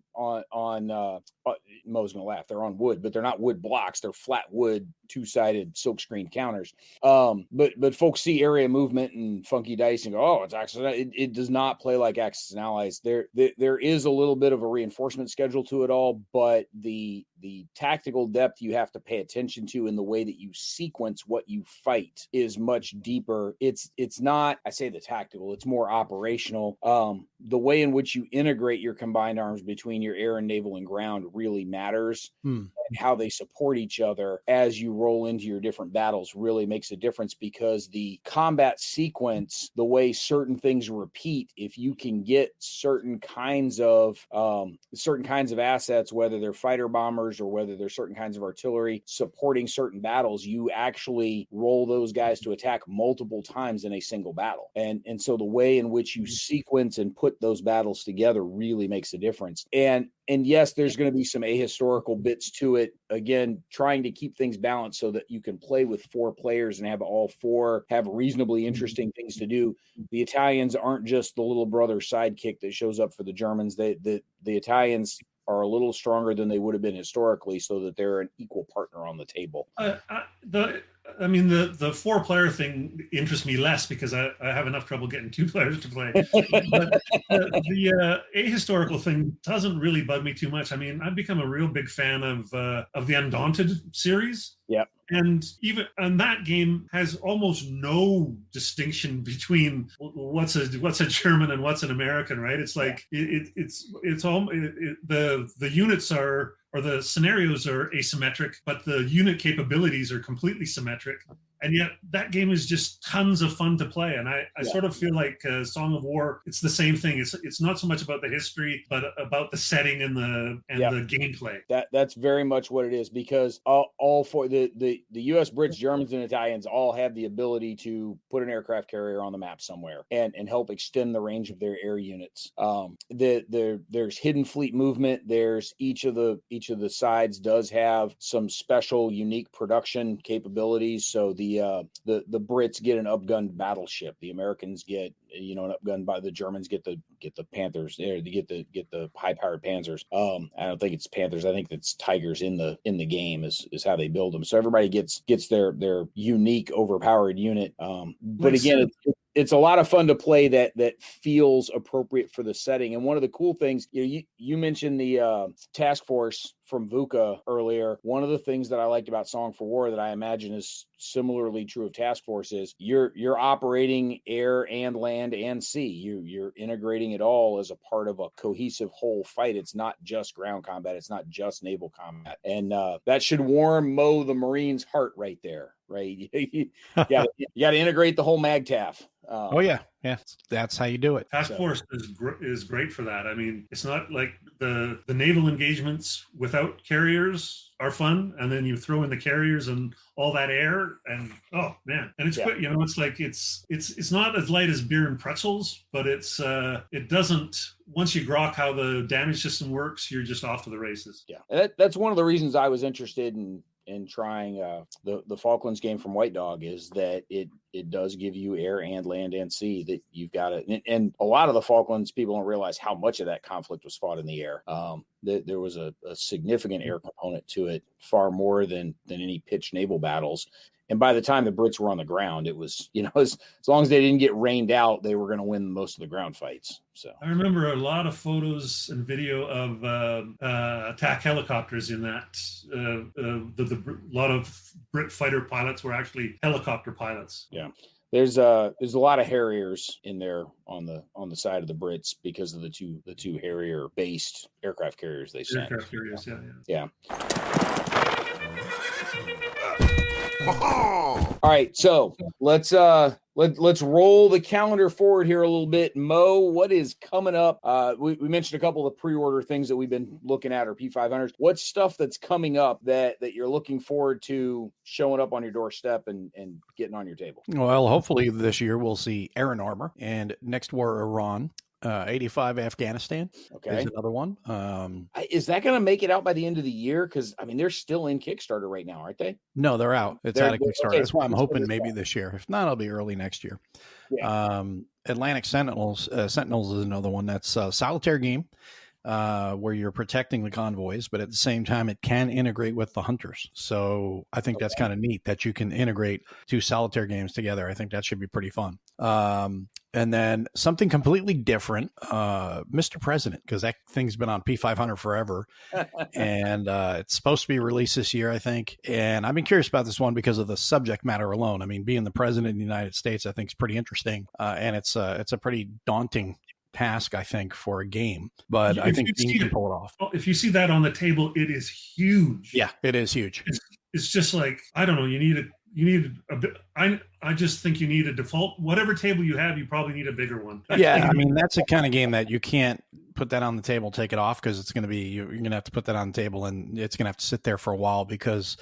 [SPEAKER 1] gonna laugh. They're on wood, but they're not wood blocks. They're flat wood, 2-sided silk screen counters. But folks see area movement and funky dice and go, "Oh, it's Axis." It does not play like Axis and Allies. There is a little bit of a a reinforcement schedule to it all, but the tactical depth you have to pay attention to in the way that you sequence what you fight is much deeper. It's not, I say the tactical, it's more operational. The way in which you integrate your combined arms between your air and naval and ground really matters. And how they support each other as you roll into your different battles really makes a difference, because the combat sequence, the way certain things repeat, if you can get certain kinds of assets, whether they're fighter bombers or whether they're certain kinds of artillery supporting certain battles, you actually roll those guys to attack multiple times in a single battle. And so the way in which you sequence and put those battles together really makes a difference. And yes, there's going to be some ahistorical bits to it. Again, trying to keep things balanced so that you can play with 4 players and have all 4 have reasonably interesting things to do. The Italians aren't just the little brother sidekick that shows up for the Germans. The Italians are a little stronger than they would have been historically, so that they're an equal partner on the table.
[SPEAKER 2] The 4-player thing interests me less because I have enough trouble getting 2 players to play. But the ahistorical thing doesn't really bug me too much. I mean, I've become a real big fan of the Undaunted series.
[SPEAKER 1] Yeah.
[SPEAKER 2] And that game has almost no distinction between what's a German and what's an American, right? It's like the units are, or the scenarios are asymmetric, but the unit capabilities are completely symmetric. And yet that game is just tons of fun to play. And I sort of feel like Song of War, it's the same thing. It's not so much about the history, but about the setting and the gameplay.
[SPEAKER 1] That's very much what it is, because all 4, the US, Brits, Germans, and Italians all have the ability to put an aircraft carrier on the map somewhere and help extend the range of their air units. There's hidden fleet movement. There's each of the sides does have some special, unique production capabilities. So the Brits get an upgunned battleship. The Americans get an upgunned, by the Germans get the Panthers. They get the high-powered Panzers. I don't think it's Panthers. I think it's Tigers in the game is how they build them. So everybody gets their unique overpowered unit. But again, it's a lot of fun to play that feels appropriate for the setting. And one of the cool things, you mentioned the task force from VUCA earlier. One of the things that I liked about Song for War that I imagine is similarly true of Task Force is you're operating air and land and sea. You're integrating it all as a part of a cohesive whole fight. It's not just ground combat. It's not just naval combat. And that should warm Moe the Marine's heart right there, right? you got to integrate the whole MAGTF.
[SPEAKER 3] That's how you do it.
[SPEAKER 2] Task Force is great for that. I mean, it's not like the naval engagements without carriers are fun, and then you throw in the carriers and all that air, and oh man, and it's quick. It's like it's not as light as beer and pretzels, but it doesn't. Once you grok how the damage system works, you're just off to the races.
[SPEAKER 1] Yeah, and that's one of the reasons I was interested in trying the Falklands game from White Dog, is that it does give you air and land and sea, that you've got it. And a lot of the Falklands, people don't realize how much of that conflict was fought in the air. There was a significant air component to it, far more than any pitched naval battles. And by the time the Brits were on the ground, it was, as long as they didn't get rained out, they were going to win most of the ground fights. So
[SPEAKER 2] I remember a lot of photos and video of attack helicopters in that. A lot of Brit fighter pilots were actually helicopter pilots.
[SPEAKER 1] Yeah. There's a lot of Harriers in there on the side of the Brits because of the two Harrier based aircraft carriers they sent.
[SPEAKER 2] Aircraft carriers,
[SPEAKER 1] yeah. All right, so let's roll the calendar forward here a little bit. Moe, what is coming up? We mentioned a couple of the pre-order things that we've been looking at, or P500s. What's stuff that's coming up that you're looking forward to showing up on your doorstep and getting on your table?
[SPEAKER 3] Well, hopefully this year we'll see Air Armor and Next War Iran. 85 Afghanistan is another one.
[SPEAKER 1] Is that going to make it out by the end of the year? Because they're still in Kickstarter right now, aren't they?
[SPEAKER 3] No, they're out. It's out of Kickstarter. Okay. That's why I'm hoping maybe this year. If not, it'll be early next year. Yeah. Atlantic Sentinels is another one that's a solitaire game. where you're protecting the convoys, but at the same time, it can integrate with the hunters. So I think that's kind of neat that you can integrate 2 solitaire games together. I think that should be pretty fun. And then something completely different, Mr. President, because that thing's been on P500 forever. And it's supposed to be released this year, I think. And I've been curious about this one because of the subject matter alone. I mean, being the president of the United States, I think is pretty interesting. And it's a pretty daunting task, I think, for a game. But I think Dean can pull it off.
[SPEAKER 2] If you see that on the table, it is huge.
[SPEAKER 3] Yeah, it is huge.
[SPEAKER 2] It's just like, I don't know, you need a bit. I just think you need a default. Whatever table you have, you probably need a bigger one.
[SPEAKER 3] Yeah, I mean, that's the kind of game that you can't put that on the table, take it off, because it's going to be, you're going to have to put that on the table and it's going to have to sit there for a while, because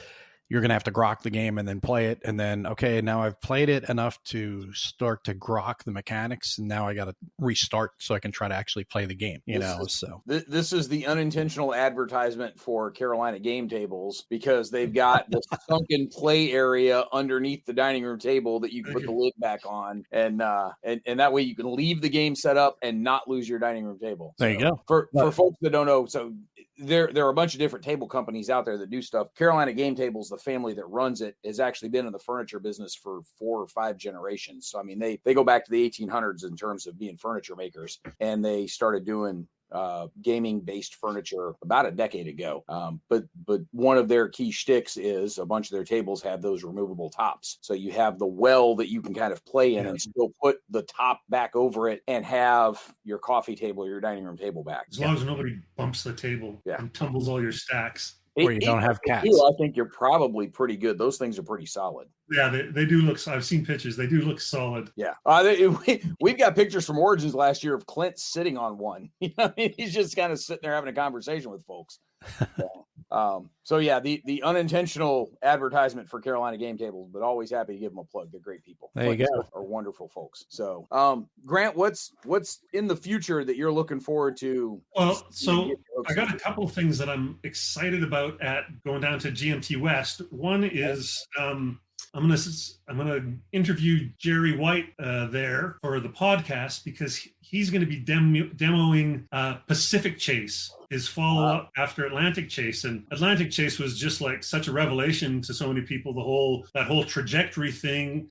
[SPEAKER 3] you're going to have to grok the game and then play it. And then, okay, now I've played it enough to start to grok the mechanics. And now I got to restart so I can try to actually play the game, This
[SPEAKER 1] is the unintentional advertisement for Carolina game tables, because they've got the sunken play area underneath the dining room table that you can put the lid back on. And that way you can leave the game set up and not lose your dining room table.
[SPEAKER 3] There you go.
[SPEAKER 1] For folks that don't know, so there are a bunch of different table companies out there that do stuff. Carolina Game Tables, the family that runs it, has actually been in the furniture business for 4 or 5 generations. So, I mean, they go back to the 1800s in terms of being furniture makers, and they started doing gaming based furniture about a decade ago. But one of their key shticks is a bunch of their tables have those removable tops. So you have the well that you can kind of play in and still put the top back over it and have your coffee table or your dining room table back.
[SPEAKER 2] As long as nobody bumps the table and tumbles all your stacks.
[SPEAKER 3] Or you don't have cats.
[SPEAKER 1] I think you're probably pretty good. Those things are pretty solid.
[SPEAKER 2] Yeah, they do look. I've seen pictures. They do look solid.
[SPEAKER 1] Yeah, we've got pictures from Origins last year of Clint sitting on one. He's just kind of sitting there having a conversation with folks. So yeah, the unintentional advertisement for Carolina Game Tables, but always happy to give them a plug. They're great people.
[SPEAKER 3] There you go.
[SPEAKER 1] Are wonderful folks. So, Grant, what's in the future that you're looking forward to?
[SPEAKER 2] Well, so I got a couple of things that I'm excited about at going down to GMT West. One is I'm gonna interview Jerry White there for the podcast, because he's going to be demoing Pacific Chase, his follow-up after Atlantic Chase. And Atlantic Chase was just like such a revelation to so many people. That whole trajectory thing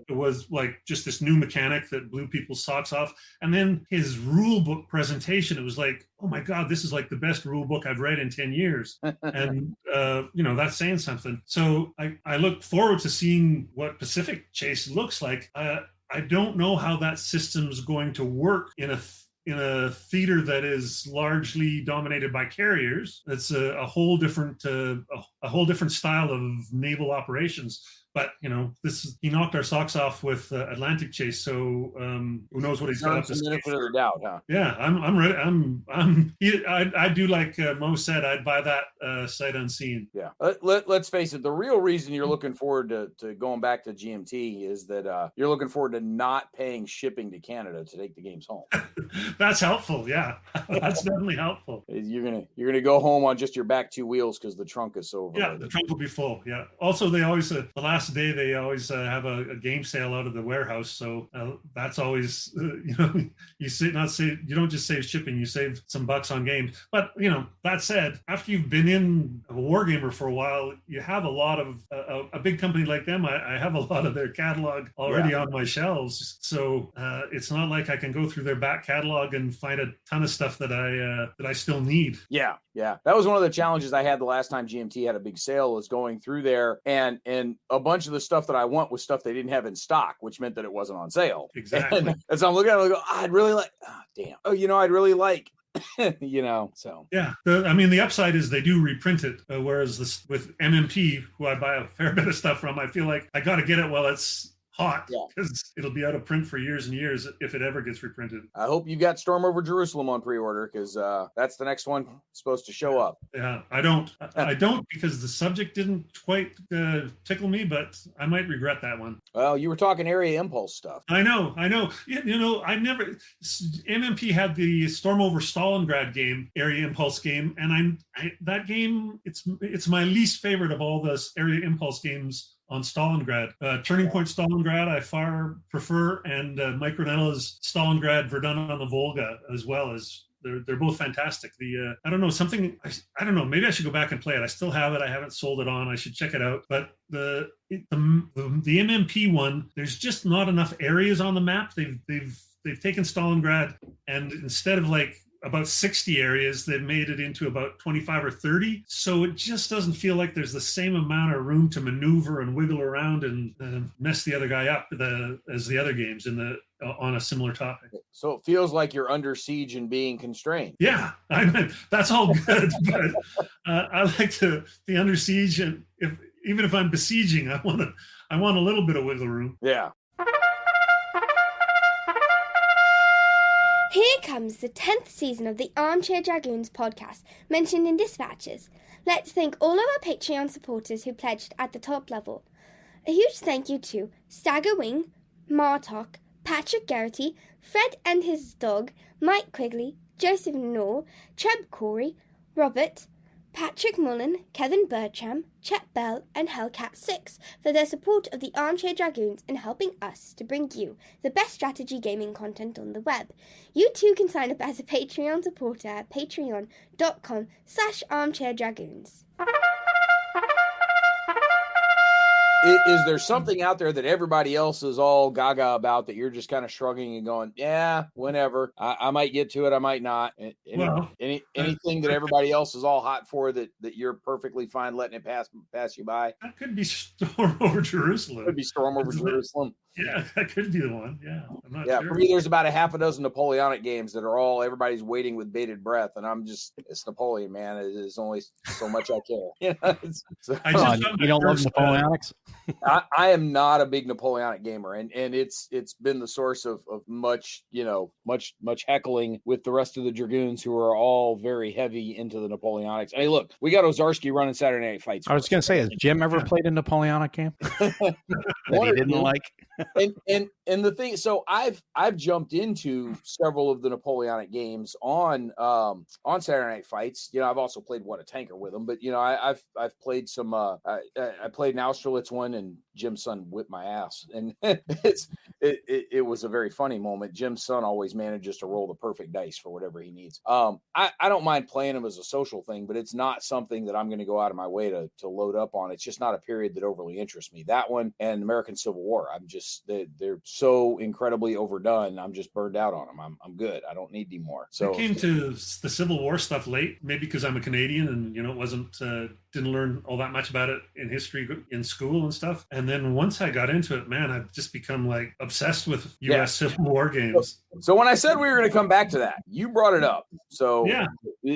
[SPEAKER 2] was like just this new mechanic that blew people's socks off. And then his rule book presentation, it was like, oh my God, this is like the best rule book I've read in 10 years. And, that's saying something. So I look forward to seeing what Pacific Chase looks like. I don't know how that system's going to work in a theater that is largely dominated by carriers. It's a whole different style of naval operations. But he knocked our socks off with Atlantic Chase. So who knows what he's got up to say?
[SPEAKER 1] For the doubt, huh?
[SPEAKER 2] Yeah, I'm ready. I do like Moe said. I'd buy that sight unseen.
[SPEAKER 1] Yeah. Let's face it. The real reason you're looking forward to going back to GMT is that you're looking forward to not paying shipping to Canada to take the games home.
[SPEAKER 2] That's helpful. Yeah, that's definitely helpful.
[SPEAKER 1] You're gonna go home on just your back 2 wheels because the trunk is so overloaded.
[SPEAKER 2] Yeah, the trunk will be full. Yeah. Also, they always the last day they always have a game sale out of the warehouse, so that's always you don't just save shipping, you save some bucks on games. But that said, after you've been in a wargamer for a while, you have a lot of a big company like them. I have a lot of their catalog already on my shelves, so it's not like I can go through their back catalog and find a ton of stuff that I still need.
[SPEAKER 1] Yeah, that was one of the challenges I had the last time GMT had a big sale, was going through there and a bunch of the stuff that I want was stuff they didn't have in stock, which meant that it wasn't on sale.
[SPEAKER 2] Exactly.
[SPEAKER 1] And so I'm looking at it and I go, I'd really like, I'd really like, so.
[SPEAKER 2] Yeah. The upside is they do reprint it. Whereas with MMP, who I buy a fair bit of stuff from, I feel like I got to get it while it's hot, because it'll be out of print for years and years if it ever gets reprinted.
[SPEAKER 1] I hope you got Storm Over Jerusalem on pre-order, because that's the next one supposed to show up.
[SPEAKER 2] Yeah, I don't because the subject didn't quite tickle me, but I might regret that one.
[SPEAKER 1] Well, you were talking Area Impulse stuff.
[SPEAKER 2] I know. I never. MMP had the Storm Over Stalingrad game, Area Impulse game, and that game, it's my least favorite of all the Area Impulse games on Stalingrad. Turning Point Stalingrad I far prefer, and Mike Ranella's Stalingrad Verdun on the Volga as well they're both fantastic. The I don't know, something I don't know, maybe I should go back and play it. I still have it. I haven't sold it on. I should check it out. But the MMP one, there's just not enough areas on the map. They've taken Stalingrad, and instead of like about 60 areas, they've made it into about 25 or 30. So it just doesn't feel like there's the same amount of room to maneuver and wiggle around and mess the other guy up as the other games on a similar topic.
[SPEAKER 1] So it feels like you're under siege and being constrained.
[SPEAKER 2] Yeah, I mean, that's all good, but I like to be under siege, and even if I'm besieging, I want a little bit of wiggle room.
[SPEAKER 1] Yeah.
[SPEAKER 4] Here comes the 10th season of the Armchair Dragoons podcast, mentioned in dispatches. Let's thank all of our Patreon supporters who pledged at the top level. A huge thank you to Staggerwing, Martok, Patrick Garrity, Fred and his dog, Mike Quigley, Joseph Knorr, Treb Corey, Robert, Patrick Mullen, Kevin Bertram, Chet Bell, and Hellcat6 for their support of the Armchair Dragoons and helping us to bring you the best strategy gaming content on the web. You too can sign up as a Patreon supporter at patreon.com/armchairdragoons.
[SPEAKER 1] Is there something out there that everybody else is all gaga about that you're just kind of shrugging and going, yeah, whenever I might get to it, I might not. Anything that everybody else is all hot for that you're perfectly fine letting it pass you by?
[SPEAKER 2] That could be Storm over Jerusalem.
[SPEAKER 1] Could be Storm over Jerusalem.
[SPEAKER 2] Yeah, that could be the one. Yeah, I'm not sure.
[SPEAKER 1] For me, there's about a half a dozen Napoleonic games that are all everybody's waiting with bated breath, and I'm just, it's Napoleon, man. There's only so much I care. You
[SPEAKER 3] don't love Napoleonics?
[SPEAKER 1] I am not a big Napoleonic gamer, and it's been the source of much heckling with the rest of the Dragoons who are all very heavy into the Napoleonics. Hey, look, we got Ozarski running Saturday Night Fights.
[SPEAKER 3] I was going to say, has Jim ever played a Napoleonic game that he didn't like?
[SPEAKER 1] And the thing, so I've jumped into several of the Napoleonic games on Saturday Night Fights. I've also played What a Tanker with them, but I've played some. I played an Austerlitz one, and Jim's son whipped my ass, and it was a very funny moment. Jim's son always manages to roll the perfect dice for whatever he needs. I don't mind playing them as a social thing, but it's not something that I'm going to go out of my way to load up on. It's just not a period that overly interests me. That one and American Civil War, they're so incredibly overdone. I'm just burned out on them. I'm good. I don't need any more. So
[SPEAKER 2] I came to the Civil War stuff late, maybe because I'm a Canadian and it wasn't didn't learn all that much about it in history in school and stuff. And then once I got into it, man, I've just become like obsessed with U.S. Civil War games.
[SPEAKER 1] So when I said we were going to come back to that, you brought it up. So
[SPEAKER 2] yeah,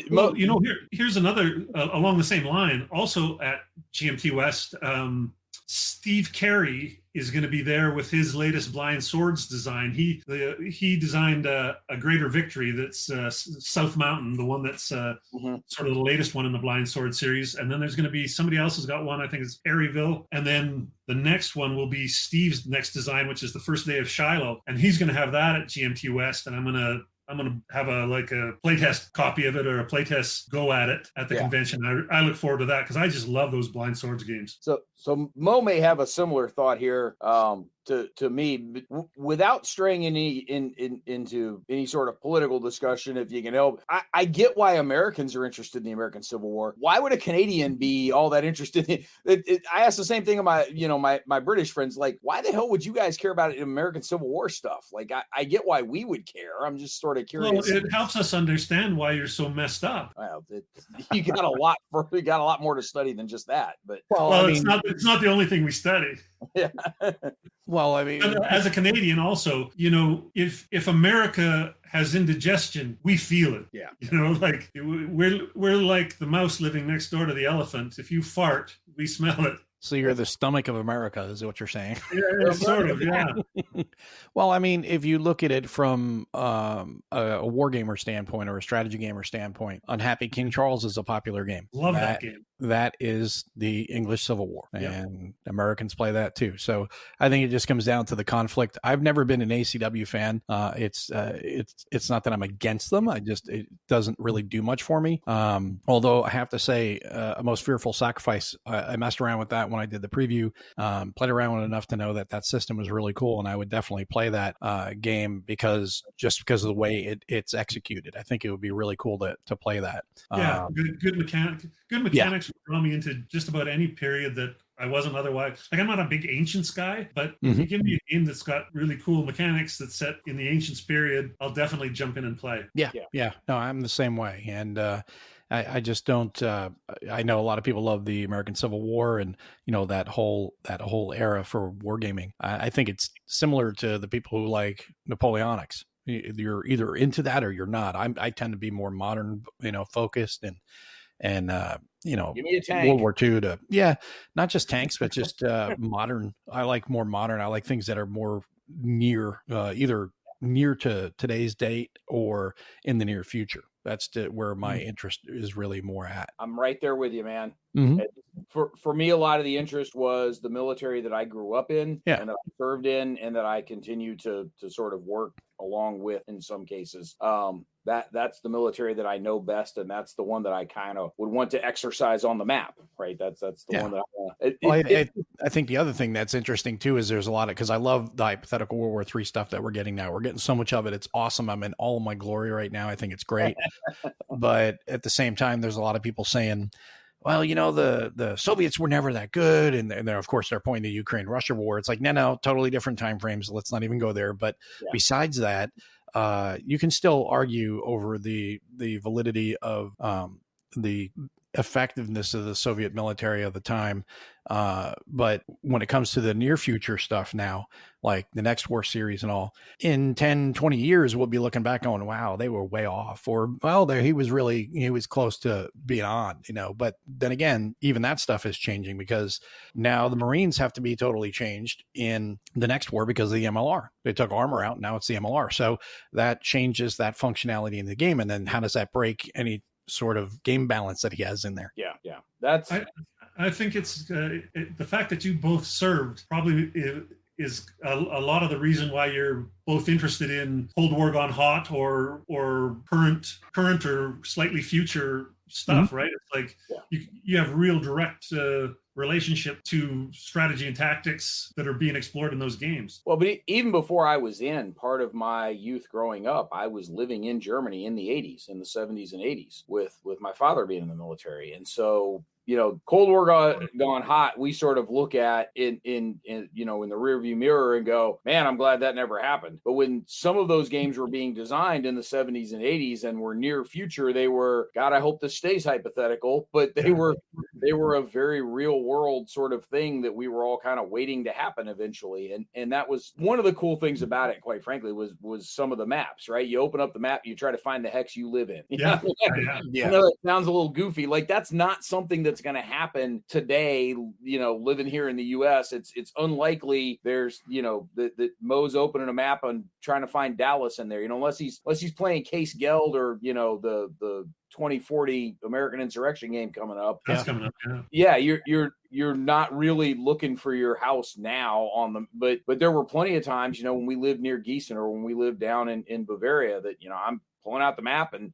[SPEAKER 2] well, here's another along the same line. Also at GMT West, Steve Carey is going to be there with his latest Blind Swords design. He designed a Greater Victory that's South Mountain, the one that's sort of the latest one in the Blind Sword series. And then there's going to be somebody else has got one, I think it's Perryville. And then the next one will be Steve's next design, which is the First Day of Shiloh. And he's going to have that at GMT West. And I'm going to have a playtest copy of it or a playtest go at it at the convention. I look forward to that because I just love those Blind Swords games.
[SPEAKER 1] So Mo may have a similar thought here to me, without straying into any sort of political discussion, if you can help. I get why Americans are interested in the American Civil War. Why would a Canadian be all that interested in it? I asked the same thing of my British friends, like, why the hell would you guys care about American Civil War stuff? Like, I get why we would care. I'm just sort of curious.
[SPEAKER 2] Well, it helps us understand why you're so messed up.
[SPEAKER 1] Well, you got a lot more to study than just that. But
[SPEAKER 2] it's not the only thing we study.
[SPEAKER 1] Yeah.
[SPEAKER 3] Well, I mean,
[SPEAKER 2] as a Canadian, also, if America has indigestion, we feel it.
[SPEAKER 1] Yeah.
[SPEAKER 2] Like we're like the mouse living next door to the elephant. If you fart, we smell it.
[SPEAKER 3] So you're the stomach of America, is what you're saying?
[SPEAKER 2] Yeah, sort of, yeah.
[SPEAKER 3] Well, I mean, if you look at it from a wargamer standpoint or a strategy gamer standpoint, Unhappy King Charles is a popular game.
[SPEAKER 2] Love that game.
[SPEAKER 3] That is the English Civil War, and Americans play that too. So I think it just comes down to the conflict. I've never been an ACW fan. It's not that I'm against them. It doesn't really do much for me. Although I have to say, A Most Fearful Sacrifice, I messed around with that when I did the preview. Played around with enough to know that system was really cool, and I would definitely play that game because of the way it's executed. I think it would be really cool to play that.
[SPEAKER 2] Yeah, good mechanics would draw me into just about any period that I wasn't otherwise. Like, I'm not a big Ancients guy, but if you give me a game that's got really cool mechanics that's set in the Ancients period, I'll definitely jump in and play.
[SPEAKER 3] Yeah. No, I'm the same way. And I just don't, I know a lot of people love the American Civil War and, that whole era for wargaming. I think it's similar to the people who like Napoleonics. You're either into that or you're not. I tend to be more modern, focused and
[SPEAKER 1] give me a tank.
[SPEAKER 3] World War II not just tanks, but just modern. I like more modern. I like things that are more near, either near to today's date or in the near future. That's where my interest is really more at.
[SPEAKER 1] I'm right there with you, man.
[SPEAKER 3] Mm-hmm.
[SPEAKER 1] For me, a lot of the interest was the military that I grew up in and that I served in and that I continue to sort of work along with in some cases. That's the military that I know best, and that's the one that I kind of would want to exercise on the map, right? That's the one that
[SPEAKER 3] I think the other thing that's interesting too is there's a lot of, because I love the hypothetical World War III stuff that we're getting now. We're getting so much of it. It's awesome. I'm in all of my glory right now. I think it's great. But at the same time, there's a lot of people saying, well, the Soviets were never that good. And then, of course, they're pointing to the Ukraine-Russia war. It's like, no, totally different timeframes. Let's not even go there. But besides that, you can still argue over the validity of the effectiveness of the Soviet military of the time. But when it comes to the near future stuff now, like the next war series and all, in 10, 20 years, we'll be looking back going, wow, they were way off, or, well, he was close to being on, but then again, even that stuff is changing because now the Marines have to be totally changed in the next war because of the MLR. They took armor out. Now it's the MLR. So that changes that functionality in the game. And then how does that break any sort of game balance that he has in there?
[SPEAKER 1] Yeah. That's,
[SPEAKER 2] I think it's the fact that you both served probably is a lot of the reason why you're both interested in Cold War gone hot or current or slightly future stuff, right? It's like you have real direct relationship to strategy and tactics that are being explored in those games.
[SPEAKER 1] Well, but even before I was in, part of my youth growing up, I was living in Germany in the 80s, in the 70s and 80s with my father being in the military. And so, Cold War gone hot, we sort of look at in the rearview mirror and go, man, I'm glad that never happened. But when some of those games were being designed in the 70s and 80s and were near future, they were, God, I hope this stays hypothetical, but they were a very real world sort of thing that we were all kind of waiting to happen eventually. And that was one of the cool things about it, quite frankly, was some of the maps, right? You open up the map, you try to find the hex you live in.
[SPEAKER 2] Yeah.
[SPEAKER 1] I know that sounds a little goofy. Like, that's not something that's going to happen today, living here in the US. It's unlikely there's, that Moe's opening a map and trying to find Dallas in there, unless he's playing Case Geld or, the 2040 American Insurrection game coming up.
[SPEAKER 2] That's coming up.
[SPEAKER 1] Yeah. You're not really looking for your house now on them, but there were plenty of times, when we lived near Gießen or when we lived down in Bavaria that, I'm pulling out the map and,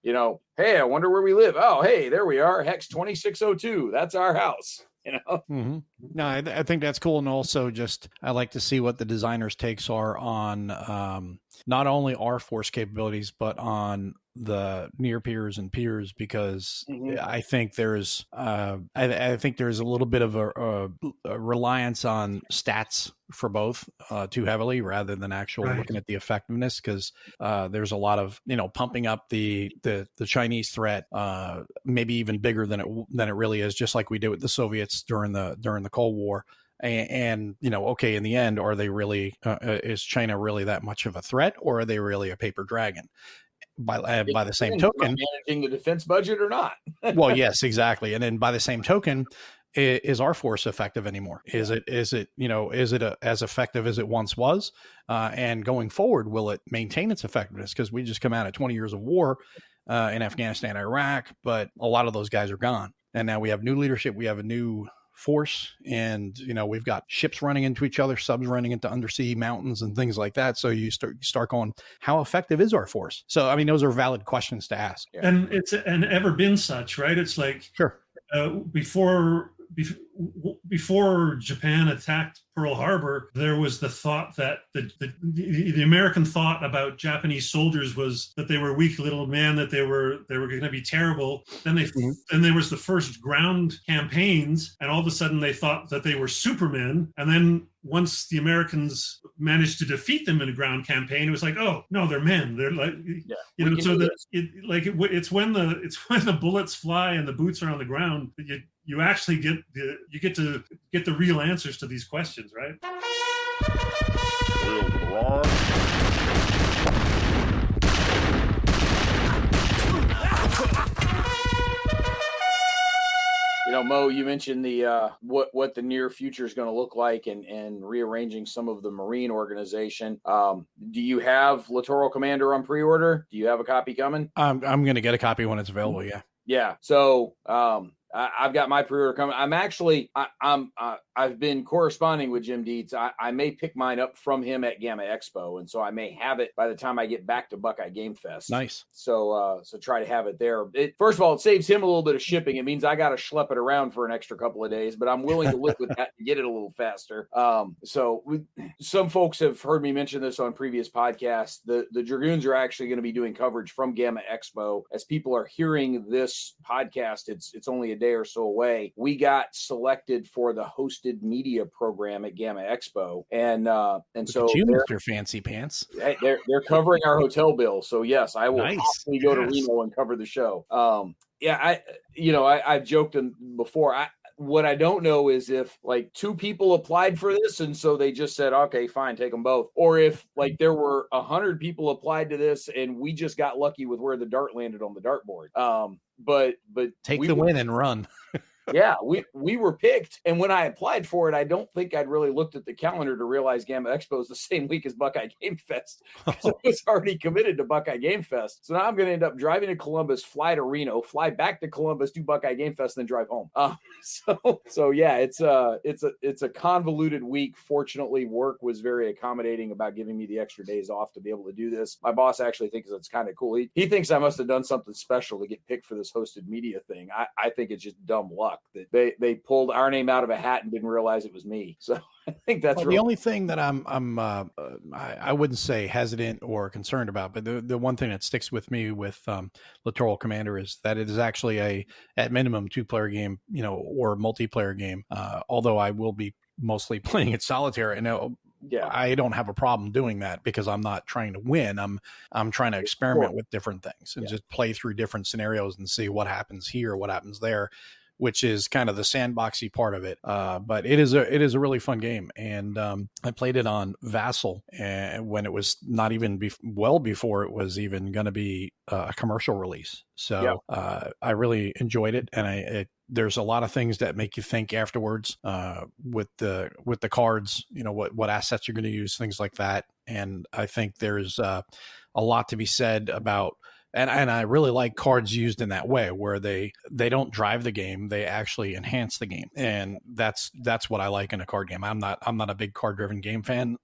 [SPEAKER 1] hey, I wonder where we live. Oh, hey, there we are. Hex 2602. That's our house.
[SPEAKER 3] No, I think that's cool. And also I like to see what the designers' takes are on not only our force capabilities, but on the near peers and peers, because I think there's I think there's a little bit of a reliance on stats for both too heavily rather than looking at the effectiveness, because there's a lot of pumping up the Chinese threat maybe even bigger than it really is, just like we did with the Soviets during the Cold War. And okay, in the end, are they really is China really that much of a threat, or are they really a paper dragon? By the same token,
[SPEAKER 1] managing the defense budget or not?
[SPEAKER 3] Well, yes, exactly. And then by the same token, is our force effective anymore? Is it as effective as it once was? And going forward, will it maintain its effectiveness? Because we just come out of 20 years of war in Afghanistan, Iraq, but a lot of those guys are gone. And now we have new leadership. We have a new force, and we've got ships running into each other, subs running into undersea mountains and things like that. So you start going, how effective is our force? So I mean, those are valid questions to ask.
[SPEAKER 2] And it's ever been such, right? It's like,
[SPEAKER 3] sure,
[SPEAKER 2] before before Japan attacked Pearl Harbor, there was the thought that the American thought about Japanese soldiers was that they were weak little men, that they were going to be terrible. Then there was the first ground campaigns, and all of a sudden they thought that they were supermen. And then once the Americans managed to defeat them in a ground campaign, it was like, oh no, they're men. They're like, so that it's when the bullets fly and the boots are on the ground that you actually get the real answers to these questions, right?
[SPEAKER 1] Mo, you mentioned the what the near future is going to look like and rearranging some of the Marine organization. Do you have Littoral Commander on pre-order? Do you have a copy coming?
[SPEAKER 3] I'm going to get a copy when it's available. Yeah.
[SPEAKER 1] Yeah. So I've got my pre-order coming. I've been corresponding with Jim Dietz. I may pick mine up from him at Gamma Expo, and so I may have it by the time I get back to Buckeye Game Fest.
[SPEAKER 3] Nice.
[SPEAKER 1] So try to have it there. First of all, it saves him a little bit of shipping. It means I got to schlep it around for an extra couple of days, but I'm willing to live with that and get it a little faster. Some folks have heard me mention this on previous podcasts. The Dragoons are actually going to be doing coverage from Gamma Expo. As people are hearing this podcast, it's only a day or so away. We got selected for the hosted media program at Gamma Expo, and so
[SPEAKER 3] you, Mr. Fancy Pants.
[SPEAKER 1] They're covering our hotel bill. So yes, I will possibly go to Reno and cover the show. I've joked before. What I don't know is if like 2 people applied for this, and so they just said, okay, fine, take them both. Or if like there were 100 people applied to this and we just got lucky with where the dart landed on the dartboard. But
[SPEAKER 3] take the win and run.
[SPEAKER 1] Yeah, we were picked. And when I applied for it, I don't think I'd really looked at the calendar to realize Gamma Expo is the same week as Buckeye Game Fest, because I was already committed to Buckeye Game Fest. So now I'm going to end up driving to Columbus, fly to Reno, fly back to Columbus, do Buckeye Game Fest, then drive home. So yeah, it's a convoluted week. Fortunately, work was very accommodating about giving me the extra days off to be able to do this. My boss actually thinks it's kind of cool. He thinks I must have done something special to get picked for this hosted media thing. I think it's just dumb luck that they pulled our name out of a hat and didn't realize it was me. So I think that's
[SPEAKER 3] the only thing that I wouldn't say hesitant or concerned about, but the one thing that sticks with me with Littoral Commander is that it is actually at minimum 2-player game, or multiplayer game. Although I will be mostly playing it solitaire, and I don't have a problem doing that because I'm not trying to win. I'm trying to experiment with different things and just play through different scenarios and see what happens here, what happens there, which is kind of the sandboxy part of it. But it is a really fun game. And I played it on Vassal when it was not even well before it was even going to be a commercial release. So I really enjoyed it. And there's a lot of things that make you think afterwards with the cards, what assets you're going to use, things like that. And I think there's a lot to be said about, and I really like cards used in that way, where they don't drive the game, they actually enhance the game. And that's what I like in a card game. I'm not a big card driven game fan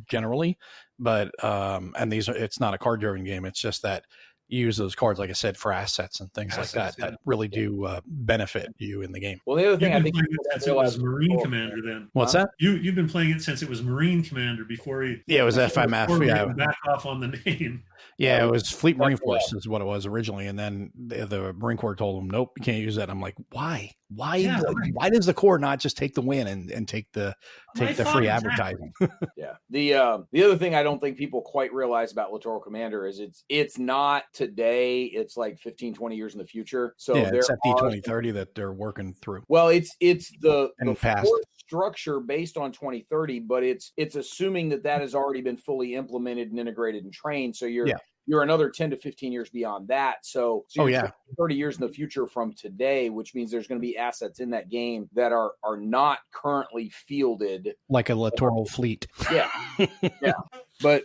[SPEAKER 3] generally, but it's not a card driven game. It's just that you use those cards, like I said, for assets and things like that really do benefit you in the game.
[SPEAKER 1] Well, the other thing I think
[SPEAKER 2] since it was Marine Commander, then
[SPEAKER 3] what's that?
[SPEAKER 2] You've been playing it since it was Marine Commander before he.
[SPEAKER 3] Yeah, it was FMF. Yeah,
[SPEAKER 2] back off on the name.
[SPEAKER 3] Yeah, it was Fleet Marine Force is what it was originally, and then the Marine Corps told them, nope, you can't use that. I'm like, why? Why does the Corps not just take the win and take the free advertising?
[SPEAKER 1] Yeah. The other thing I don't think people quite realize about Littoral Commander is it's not today. It's like 15, 20 years in the future. So
[SPEAKER 3] it's FD 2030 that they're working through.
[SPEAKER 1] Well, it's the force structure based on 2030, but it's assuming that has already been fully implemented and integrated and trained. So you're another 10 to 15 years beyond that. So 30 years in the future from today, which means there's going to be assets in that game that are not currently fielded.
[SPEAKER 3] Like a littoral fleet.
[SPEAKER 1] Yeah. Yeah. But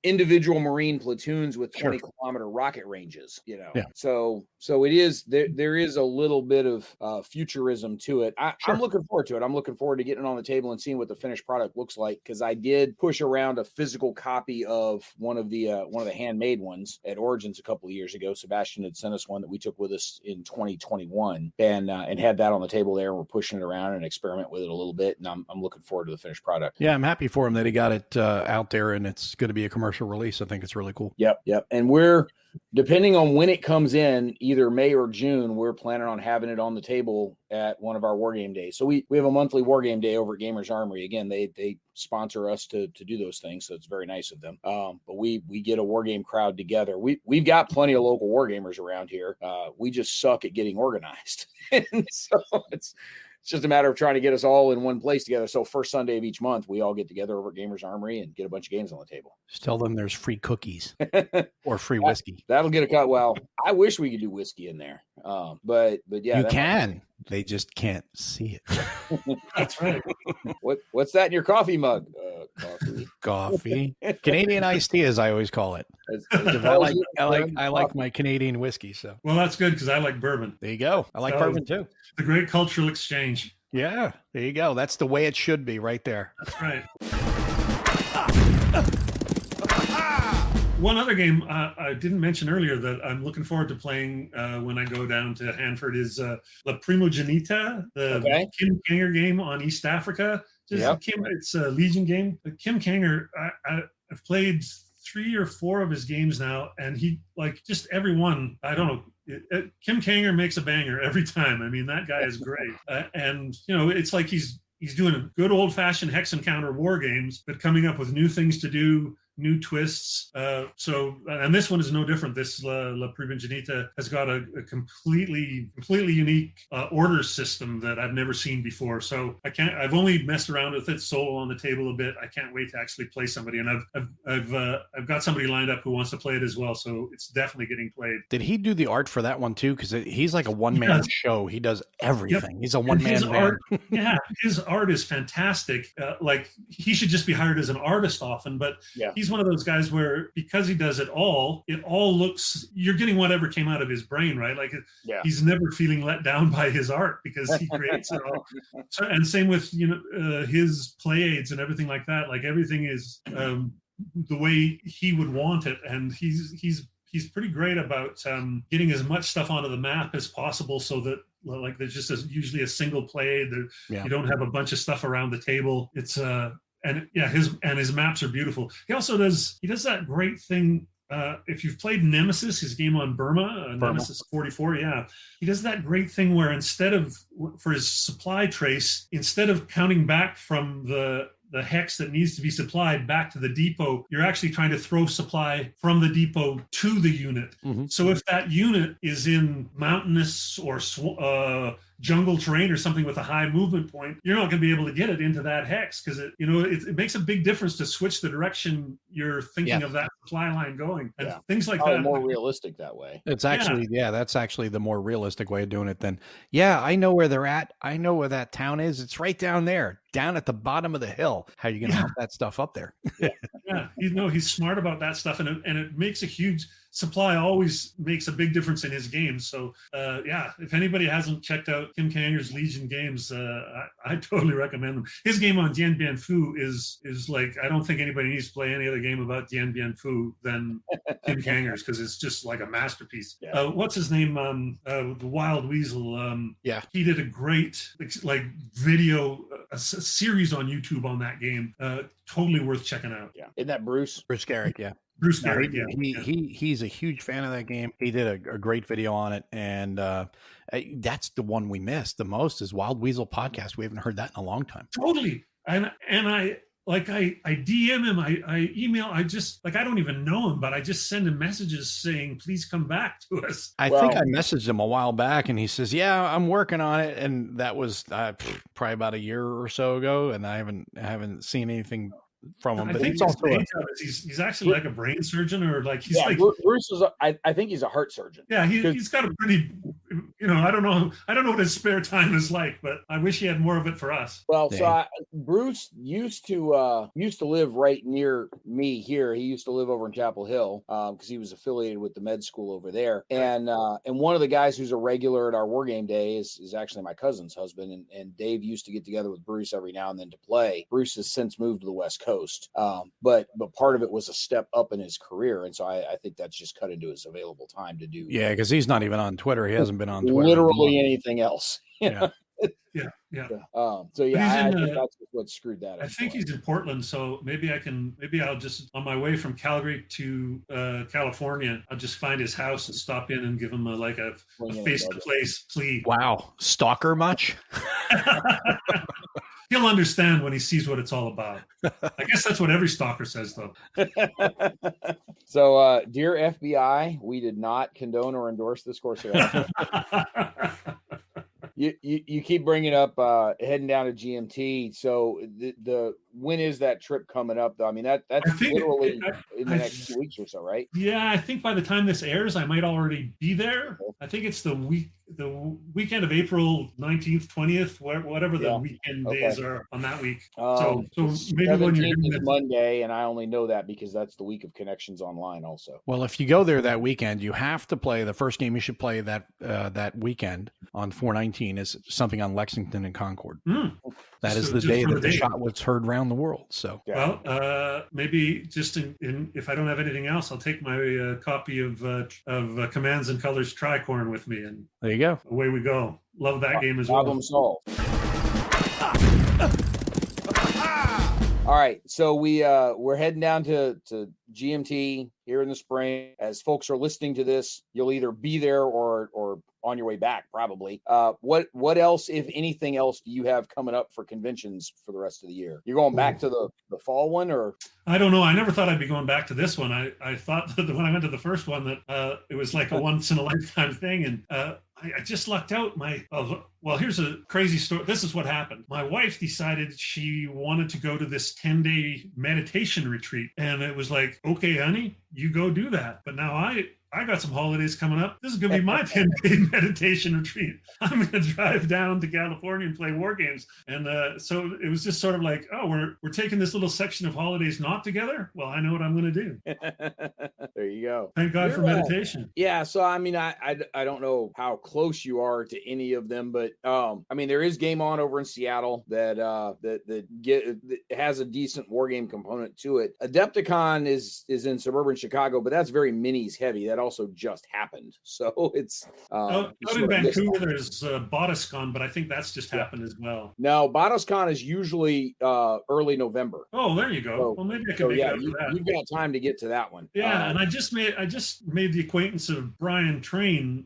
[SPEAKER 1] individual Marine platoons with 20-kilometer rocket ranges,
[SPEAKER 3] Yeah.
[SPEAKER 1] So it is there is a little bit of futurism to it. I'm looking forward to it. I'm looking forward to getting it on the table and seeing what the finished product looks like, because I did push around a physical copy of one of the handmade ones at Origins a couple of years ago. Sebastian had sent us one that we took with us in 2021 and had that on the table there, and we're pushing it around and experiment with it a little bit, and I'm looking forward to the finished product.
[SPEAKER 3] Yeah, I'm happy for him that he got it out there and it's going to be a commercial release. I think it's really cool.
[SPEAKER 1] Yep. And we're, depending on when it comes in, either May or June, we're planning on having it on the table at one of our war game days. So we have a monthly war game day over at Gamers Armory. Again, they sponsor us to do those things, so it's very nice of them. But we get a war game crowd together. We've got plenty of local war gamers around here. We just suck at getting organized. And so it's just a matter of trying to get us all in one place together. So first Sunday of each month, we all get together over at Gamers Armory and get a bunch of games on the table.
[SPEAKER 3] Just tell them there's free cookies or free whiskey.
[SPEAKER 1] That'll get a cut. Well, I wish we could do whiskey in there. But yeah.
[SPEAKER 3] You can. They just can't see it.
[SPEAKER 2] That's right.
[SPEAKER 1] What's that in your coffee mug?
[SPEAKER 3] Coffee. Canadian iced tea, as I always call it. I like my Canadian whiskey. So
[SPEAKER 2] well, that's good because I like bourbon.
[SPEAKER 3] There you go. I like bourbon too.
[SPEAKER 2] The great cultural exchange.
[SPEAKER 3] Yeah, there you go. That's the way it should be, right there.
[SPEAKER 2] That's right. One other game I didn't mention earlier that I'm looking forward to playing when I go down to Hanford is La Primogenita, the Kim Kanger game on East Africa. It's a Legion game. Kim Kanger, I've played 3 or 4 of his games now, and he, like, just every one, I don't know, Kim Kanger makes a banger every time. I mean, that guy is great. And, it's like he's doing good old-fashioned Hex Encounter war games, but coming up with new things to do, new twists. And this one is no different. This La Primogenita has got a completely unique order system that I've never seen before. So I've only messed around with it solo on the table a bit. I can't wait to actually play somebody. And I've got somebody lined up who wants to play it as well. So it's definitely getting played.
[SPEAKER 3] Did he do the art for that one too? Because he's like a one-man show. He does everything. Yep. He's a one-man band.
[SPEAKER 2] Yeah, his art is fantastic. Like, he should just be hired as an artist often, but he's one of those guys where, because he does it all looks, you're getting whatever came out of his brain, right? Like, he's never feeling let down by his art because he creates it all. So, and same with his play aids and everything like that. Like, everything is the way he would want it, and he's pretty great about getting as much stuff onto the map as possible, so that, like, there's just usually a single play. You don't have a bunch of stuff around the table. It's his maps are beautiful. He also does that great thing. If you've played Nemesis, his game on Burma. Nemesis 44, he does that great thing where for his supply trace, instead of counting back from the hex that needs to be supplied back to the depot, you're actually trying to throw supply from the depot to the unit. Mm-hmm. So if that unit is in mountainous or jungle terrain or something with a high movement point, you're not going to be able to get it into that hex, because it makes a big difference to switch the direction you're thinking of that supply line going, and things like that.
[SPEAKER 1] More realistic that way.
[SPEAKER 3] It's actually that's actually the more realistic way of doing it. Then I know where they're at. I know where that town is. It's right down there, down at the bottom of the hill. How are you going to have that stuff up there?
[SPEAKER 2] He's smart about that stuff, and it makes a huge supply. Always makes a big difference in his games. So if anybody hasn't checked out Kim Kanger's Legion games, I totally recommend them. His game on Dien Bien Phu is like, I don't think anybody needs to play any other game about Dien Bien Phu than Kim Kanger's, because it's just like a masterpiece. What's his name? The Wild Weasel. He did a great video, a series on YouTube on that game. Totally worth checking out.
[SPEAKER 1] Isn't that Bruce
[SPEAKER 3] Garrick? Yeah.
[SPEAKER 2] Bruce Garrick,
[SPEAKER 3] he's a huge fan of that game. He did a great video on it, and that's the one we missed the most, is Wild Weasel podcast. We haven't heard that in a long time.
[SPEAKER 2] Totally. And I DM him, I email, I don't even know him, but I just send him messages saying, please come back to us.
[SPEAKER 3] I think I messaged him a while back, and he says, I'm working on it. And that was probably about a year or so ago, and I haven't seen anything from him. But
[SPEAKER 2] he's actually like a brain surgeon, or like he's like
[SPEAKER 1] Bruce is. I think he's a heart surgeon.
[SPEAKER 2] Yeah, he's got a pretty I don't know what his spare time is like, but I wish he had more of it for us.
[SPEAKER 1] Well, Bruce used to live right near me here. He used to live over in Chapel Hill because he was affiliated with the med school over there. And one of the guys who's a regular at our war game day is actually my cousin's husband. And Dave used to get together with Bruce every now and then to play. Bruce has since moved to the West Coast, but part of it was a step up in his career, and so I think that's just cut into his available time to do.
[SPEAKER 3] Yeah, because he's not even on Twitter. He hasn't been on Twitter.
[SPEAKER 1] Literally anything else.
[SPEAKER 2] Yeah.
[SPEAKER 1] So yeah, I think that's what screwed that up.
[SPEAKER 2] I think he's in Portland, so maybe I'll just, on my way from Calgary to California, I'll just find his house and stop in and give him a face-to-face plea.
[SPEAKER 3] Wow, stalker much?
[SPEAKER 2] He'll understand when he sees what it's all about. I guess that's what every stalker says, though.
[SPEAKER 1] So, dear FBI, we did not condone or endorse this course of action. You keep bringing up heading down to GMT. So the when is that trip coming up? Though I mean that's literally in the next 2 weeks or so, right?
[SPEAKER 2] Yeah, I think by the time this airs, I might already be there. I think it's the weekend of April 19th, 20th, whatever the weekend days are on that week. So maybe when you're doing
[SPEAKER 1] it Monday, and I only know that because that's the week of Connections Online also.
[SPEAKER 3] Well, if you go there that weekend, you have to play the first game you should play that weekend on 4/19 is something on Lexington and Concord. That is the day that the shot was heard around the world. So,
[SPEAKER 2] well, maybe just if I don't have anything else, I'll take my copy of Commands and Colors Tricorn with me, and
[SPEAKER 3] there you go.
[SPEAKER 2] Away we go. Love that game as
[SPEAKER 1] Problem
[SPEAKER 2] well.
[SPEAKER 1] Solved. All right, so we're heading down to GMT here in the spring. As folks are listening to this, you'll either be there or on your way back, probably. What else, if anything else, do you have coming up for conventions for the rest of the year? You're going back to the fall one, or?
[SPEAKER 2] I don't know. I never thought I'd be going back to this one. I thought that when I went to the first one that it was like a once in a lifetime thing, and I just lucked out. Well, here's a crazy story. This is what happened. My wife decided she wanted to go to this 10-day meditation retreat, and it was like, okay, honey, you go do that. But now I got some holidays coming up. This is going to be my 10-day meditation retreat. I'm going to drive down to California and play war games. And so it was just sort of like, oh, we're taking this little section of holidays not together. Well, I know what I'm going to do.
[SPEAKER 1] There you go.
[SPEAKER 2] Thank God for meditation.
[SPEAKER 1] Yeah. So, I mean, I don't know how close you are to any of them, but I mean, there is Game On over in Seattle that has a decent war game component to it. Adepticon is in suburban Chicago, but that's very minis heavy. That also just happened, so it's
[SPEAKER 2] out in Vancouver. There's BotusCon, but I think that's just happened as well.
[SPEAKER 1] No, BotusCon is usually early November.
[SPEAKER 2] Oh, there you go.
[SPEAKER 1] So,
[SPEAKER 2] well, maybe I can make it up for that.
[SPEAKER 1] You've got time to get to that one.
[SPEAKER 2] Yeah, and I just made the acquaintance of Brian Train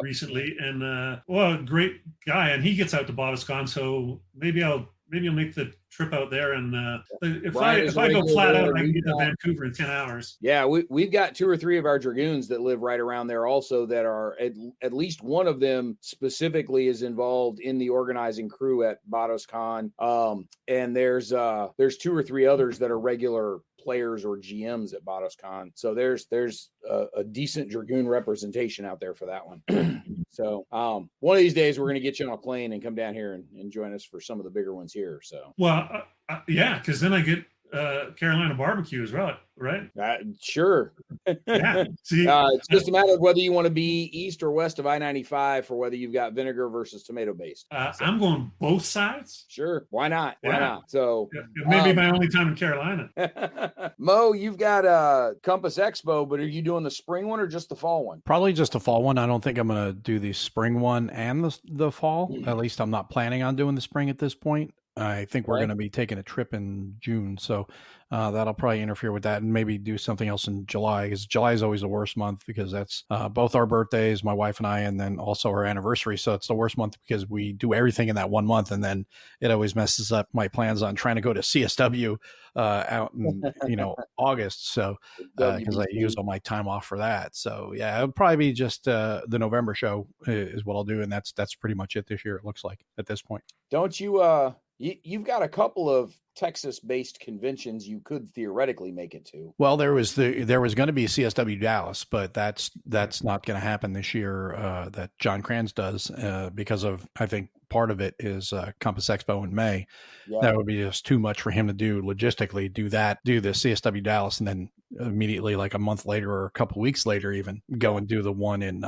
[SPEAKER 2] recently, and great guy, and he gets out to BotusCon, so maybe I'll make the trip out there, and if I go flat out, I can get to Vancouver in 10 hours.
[SPEAKER 1] Yeah, we've got 2 or 3 of our Dragoons that live right around there also that are at least one of them specifically is involved in the organizing crew at BotusCon. And there's 2 or 3 others that are regular players or GMs at BotusCon. So there's a decent Dragoon representation out there for that one. So one of these days we're going to get you on a plane and come down here and join us for some of the bigger ones here. So
[SPEAKER 2] yeah, because then I get Carolina barbecue as well, right?
[SPEAKER 1] Sure.
[SPEAKER 2] Yeah. See,
[SPEAKER 1] it's just a matter of whether you want to be east or west of I-95 for whether you've got vinegar versus tomato based.
[SPEAKER 2] I'm going both sides.
[SPEAKER 1] Sure. Why not? Why not? So
[SPEAKER 2] it may be my only time in Carolina.
[SPEAKER 1] Mo, you've got Compass Expo, but are you doing the spring one or just the fall one?
[SPEAKER 3] Probably just the fall one. I don't think I'm going to do the spring one and the fall. At least I'm not planning on doing the spring at this point. I think we're going to be taking a trip in June, so that'll probably interfere with that, and maybe do something else in July, because July is always the worst month because that's both our birthdays, my wife and I, and then also our anniversary. So it's the worst month because we do everything in that one month, and then it always messes up my plans on trying to go to CSW out in August. So because I use all my time off for that. So yeah, it'll probably be just the November show is what I'll do, and that's pretty much it this year. It looks like at this point.
[SPEAKER 1] Don't you You've got a couple of Texas-based conventions you could theoretically make it to.
[SPEAKER 3] Well, there was going to be CSW Dallas, but that's not going to happen this year. That John Kranz does because of, I think part of it is Compass Expo in May. Yeah. That would be just too much for him to do logistically. Do the CSW Dallas, and then immediately, like a month later or a couple weeks later, even go and do the one in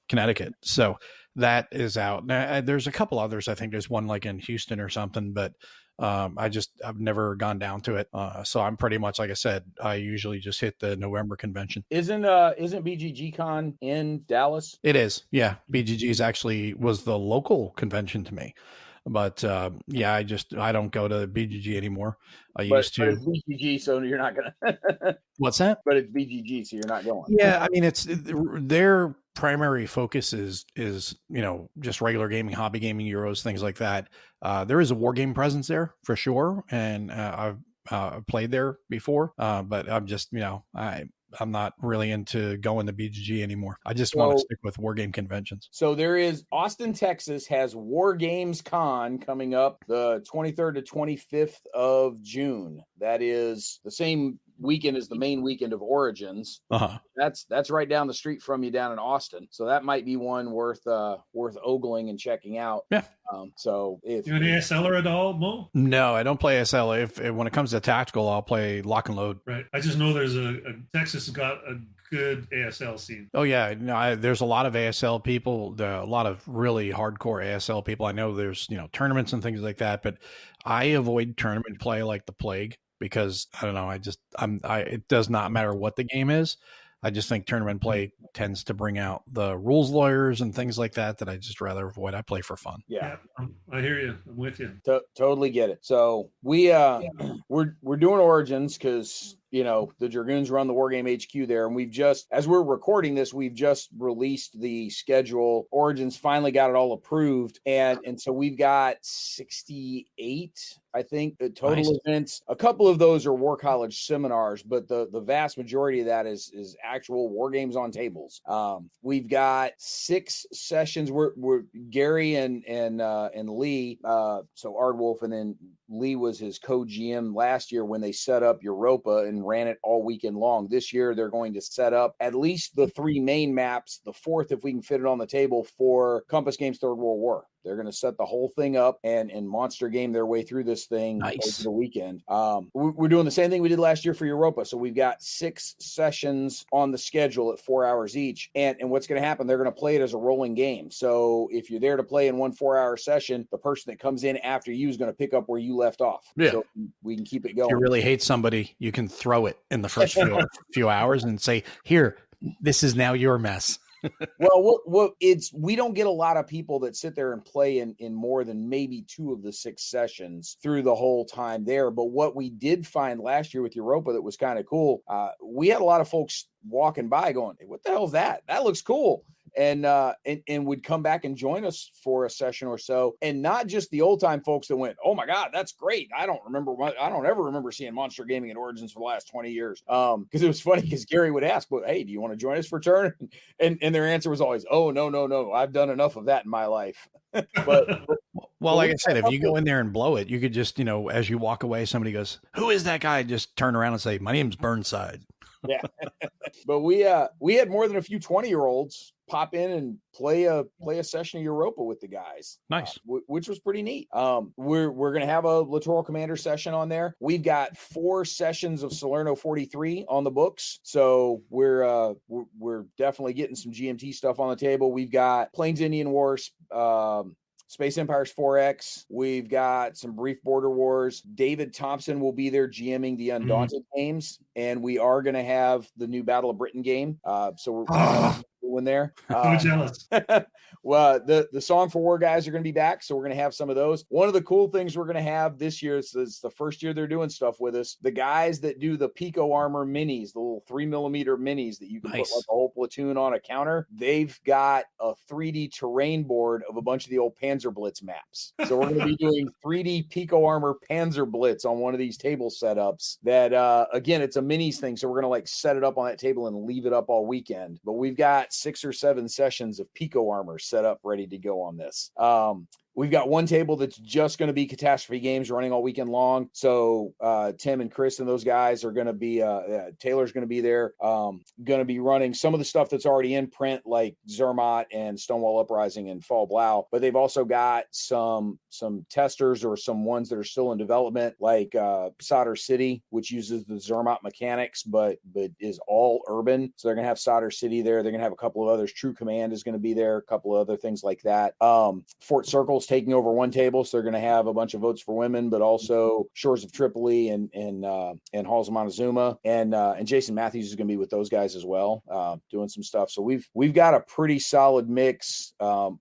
[SPEAKER 3] Connecticut. So that is out. Now, there's a couple others. I think there's one like in Houston or something, but I've never gone down to it. So I'm pretty much, like I said, I usually just hit the November convention.
[SPEAKER 1] Isn't BGG Con in Dallas?
[SPEAKER 3] It is. Yeah. BGG was the local convention to me. But yeah, I don't go to BGG anymore. I used to.
[SPEAKER 1] But it's BGG, so you're not gonna.
[SPEAKER 3] What's that?
[SPEAKER 1] But it's BGG, so you're not going.
[SPEAKER 3] Yeah, I mean, it's their primary focus is just regular gaming, hobby gaming, Euros, things like that. There is a war game presence there for sure, and I've played there before. But I'm just I'm not really into going to BGG anymore. I just want to stick with war game conventions.
[SPEAKER 1] So there is Austin, Texas has War Games Con coming up the 23rd to 25th of June. That is the same weekend as the main weekend of Origins.
[SPEAKER 3] Uh-huh.
[SPEAKER 1] That's right down the street from you down in Austin. So that might be one worth ogling and checking out.
[SPEAKER 3] Yeah.
[SPEAKER 1] So if
[SPEAKER 2] you an ASLer at all, Mo?
[SPEAKER 3] No, I don't play ASL. If when it comes to tactical, I'll play lock and load.
[SPEAKER 2] Right. I just know there's Texas has got a good ASL scene.
[SPEAKER 3] Oh yeah, there's a lot of ASL people. A lot of really hardcore ASL people. I know there's tournaments and things like that, but I avoid tournament play like the plague because I don't know. It does not matter what the game is. I just think tournament play tends to bring out the rules lawyers and things like that I just rather avoid. I play for fun.
[SPEAKER 1] Yeah.
[SPEAKER 2] I hear you. I'm with you.
[SPEAKER 1] Totally get it. So we're doing Origins because the Dragoons run the Wargame HQ there. And as we're recording this, we've just released the schedule. Origins finally got it all approved. And so we've got 68, I think, the total events. A couple of those are War College seminars, but the vast majority of that is actual war games on tables. We've got 6 sessions. We're Gary and Lee, so Ardwolf, and then Lee was his co-GM last year when they set up Europa and ran it all weekend long. This year, they're going to set up at least the 3 main maps, the 4th, if we can fit it on the table, for Compass Games Third World War. They're going to set the whole thing up and monster game their way through this thing over the weekend. We're doing the same thing we did last year for Europa. So we've got 6 sessions on the schedule at 4 hours each. And what's going to happen, they're going to play it as a rolling game. So if you're there to play in one 4-hour session, the person that comes in after you is going to pick up where you left off.
[SPEAKER 3] Yeah.
[SPEAKER 1] So we can keep it going.
[SPEAKER 3] If you really hate somebody, you can throw it in the first few hours and say, here, this is now your mess.
[SPEAKER 1] Well, we don't get a lot of people that sit there and play in more than maybe 2 of the 6 sessions through the whole time there. But what we did find last year with Europa that was kind of cool, we had a lot of folks walking by going, hey, what the hell is that? That looks cool. And would come back and join us for a session or so. And not just the old time folks that went, oh my God, that's great. I don't ever remember seeing Monster Gaming at Origins for the last 20 years. Because it was funny because Gary would ask, well, hey, do you want to join us for a turn? And their answer was always, oh, no. I've done enough of that in my life. But
[SPEAKER 3] well, like I said, if you go in there and blow it, you could just, as you walk away, somebody goes, who is that guy? Just turn around and say, my name's Burnside.
[SPEAKER 1] Yeah. But we had more than a few 20-year-olds pop in and play a session of Europa with the guys.
[SPEAKER 3] Nice.
[SPEAKER 1] Which was pretty neat. We're going to have a Littoral Commander session on there. We've got 4 sessions of Salerno 43 on the books. So we're definitely getting some GMT stuff on the table. We've got Plains Indian Wars, Space Empires 4X. We've got some Brief Border Wars. David Thompson will be there GMing the Undaunted games. And we are going to have the new Battle of Britain game. So we're doing there.
[SPEAKER 2] So jealous.
[SPEAKER 1] Well, the Song for War guys are going to be back. So we're going to have some of those. One of the cool things we're going to have this year is the first year they're doing stuff with us. The guys that do the Pico Armor minis, the little 3mm minis that you can put like a whole platoon on a counter. They've got a 3D terrain board of a bunch of the old Panzer Blitz maps. So we're going to be doing 3D Pico Armor Panzer Blitz on one of these table setups that, again, it's a minis thing. So we're going to set it up on that table and leave it up all weekend. But we've got 6 or 7 sessions of Pico Armor set up ready to go on this. We've got one table that's just going to be catastrophe games running all weekend long. So Tim and Chris and those guys are going to be, Taylor's going to be there, going to be running some of the stuff that's already in print, like Zermatt and Stonewall Uprising and Fall Blau. But they've also got some testers or some ones that are still in development, like Solder City, which uses the Zermatt mechanics, but is all urban. So they're going to have Solder City there. They're going to have a couple of others. True Command is going to be there, a couple of other things like that. Fort Circle's taking over one table, so they're going to have a bunch of Votes for Women, but also Shores of Tripoli and Halls of Montezuma, and Jason Matthews is going to be with those guys as well, doing some stuff. So we've got a pretty solid mix.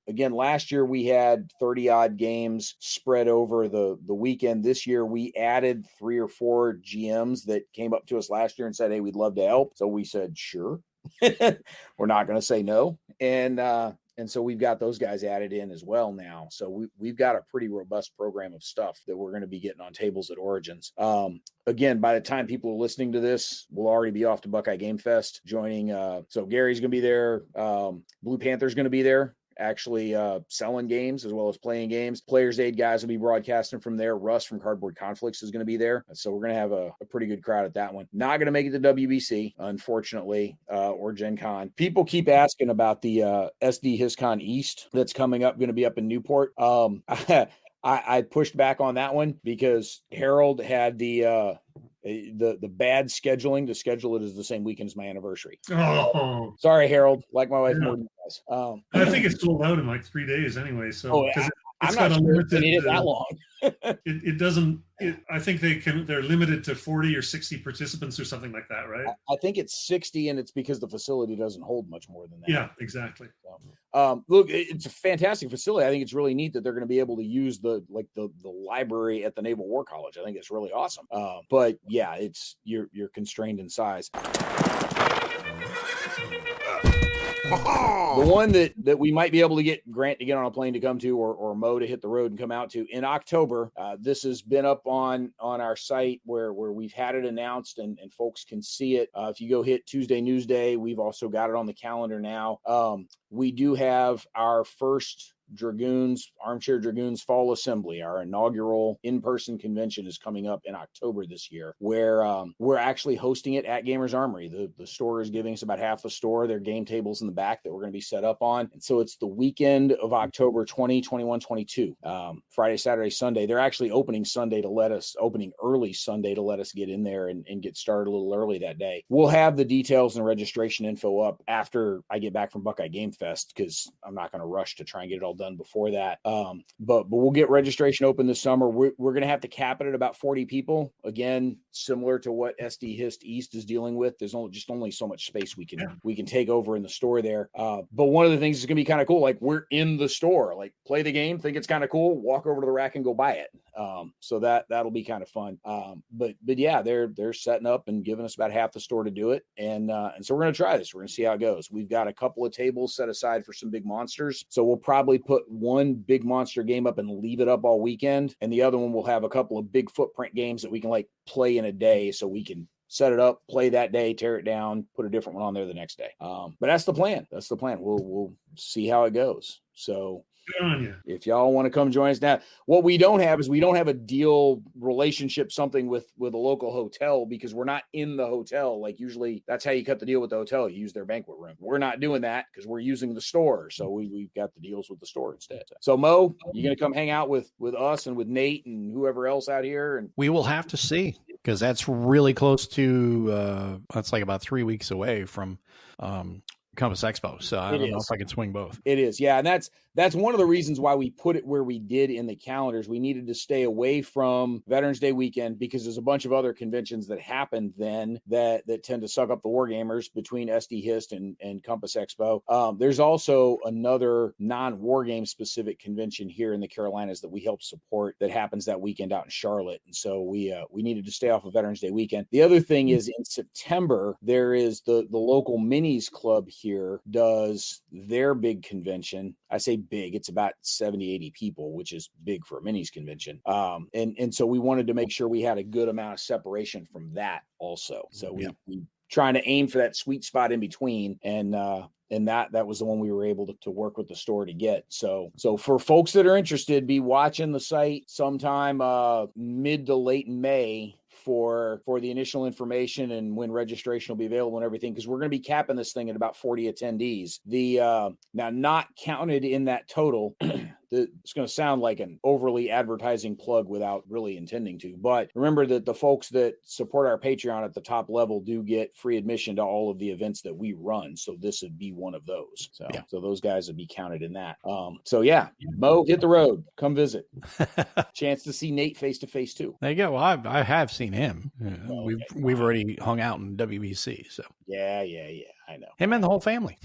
[SPEAKER 1] Again, last year we had 30 odd games spread over the weekend. This year we added 3 or 4 GMs that came up to us last year and said, hey, we'd love to help. So we said, sure. We're not going to say no. And so we've got those guys added in as well now. So we've got a pretty robust program of stuff that we're going to be getting on tables at Origins. Again, by the time people are listening to this, we'll already be off to Buckeye Game Fest joining. So Gary's going to be there. Blue Panther's going to be there, actually selling games as well as playing games. Players Aid guys will be broadcasting from there. Russ from Cardboard Conflicts is going to be there. So we're going to have a pretty good crowd at that one. Not going to make it to WBC, unfortunately, or Gen Con. People keep asking about the SD HisCon East that's coming up, going to be up in Newport. I pushed back on that one because Harold had the bad scheduling to schedule it as the same weekend as my anniversary.
[SPEAKER 2] Oh,
[SPEAKER 1] sorry, Harold. Like my wife more than you guys.
[SPEAKER 2] I think it's sold out in like 3 days anyway. So
[SPEAKER 1] I'm not sure it's been that long.
[SPEAKER 2] It doesn't. I think they're limited to 40 or 60 participants or something like that, right?
[SPEAKER 1] I think it's 60, and it's because the facility doesn't hold much more than that.
[SPEAKER 2] Yeah, exactly.
[SPEAKER 1] So, look, it's a fantastic facility. I think it's really neat that they're going to be able to use the library at the Naval War College. I think it's really awesome. But yeah, you're constrained in size. The one that we might be able to get Grant to get on a plane to come to, or Moe to hit the road and come out to in October. This has been up on our site where we've had it announced and folks can see it. If you go hit Tuesday Newsday, we've also got it on the calendar now. We do have our first Armchair Dragoons Fall Assembly. Our inaugural in-person convention is coming up in October this year, where we're actually hosting it at Gamers Armory. The store is giving us about half the store. There are game tables in the back that we're going to be set up on. And so it's the weekend of October 20, 21, 22, Friday, Saturday, Sunday. They're actually opening early Sunday to let us get in there and get started a little early that day. We'll have the details and registration info up after I get back from Buckeye Game Fest, because I'm not going to rush to try and get it all done before that. But we'll get registration open this summer. We're going to have to cap it at about 40 people. Again, similar to what SD Hist East is dealing with. There's only so much space we can take over in the store there. But one of the things is going to be kind of cool. Like, we're in the store, like, play the game, think it's kind of cool, walk over to the rack and go buy it. So that'll be kind of fun. But yeah, they're setting up and giving us about half the store to do it. And so we're going to try this. We're going to see how it goes. We've got a couple of tables set aside for some big monsters. So we'll probably put one big monster game up and leave it up all weekend. And the other one will have a couple of big footprint games that we can like play in a day, so we can set it up, play that day, tear it down, put a different one on there the next day. But that's the plan. We'll see how it goes. So if y'all want to come join us now, what we don't have a deal relationship, something with a local hotel, because we're not in the hotel. Like, usually that's how you cut the deal with the hotel. You use their banquet room. We're not doing that because we're using the store. So we've got the deals with the store instead. So Moe, you going to come hang out with us and with Nate and whoever else out here? And
[SPEAKER 3] we will have to see, because that's really close to, that's like about 3 weeks away from, Compass Expo. So I don't know if I can swing both.
[SPEAKER 1] It is. Yeah. And that's one of the reasons why we put it where we did in the calendars. We needed to stay away from Veterans Day weekend, because there's a bunch of other conventions that happened then that tend to suck up the war gamers between SD Hist and Compass Expo. There's also another non-war game specific convention here in the Carolinas that we help support that happens that weekend out in Charlotte. And so we needed to stay off of Veterans Day weekend. The other thing is, in September, there is the local minis club here does their big convention. I say big, it's about 70, 80 people, which is big for a minis convention. And so we wanted to make sure we had a good amount of separation from that also. So we trying to aim for that sweet spot in between. And that was the one we were able to work with the store to get. So for folks that are interested, be watching the site sometime mid to late May for the initial information and when registration will be available and everything, because we're going to be capping this thing at about 40 attendees. Now not counted in that total. It's going to sound like an overly advertising plug without really intending to, but remember that the folks that support our Patreon at the top level do get free admission to all of the events that we run. So this would be one of those. So those guys would be counted in that. Mo, hit the road, come visit. Chance to see Nate face to face too.
[SPEAKER 3] There you go. Well, I have seen him. We've already hung out in WBC. So
[SPEAKER 1] yeah, I know
[SPEAKER 3] him and the whole family.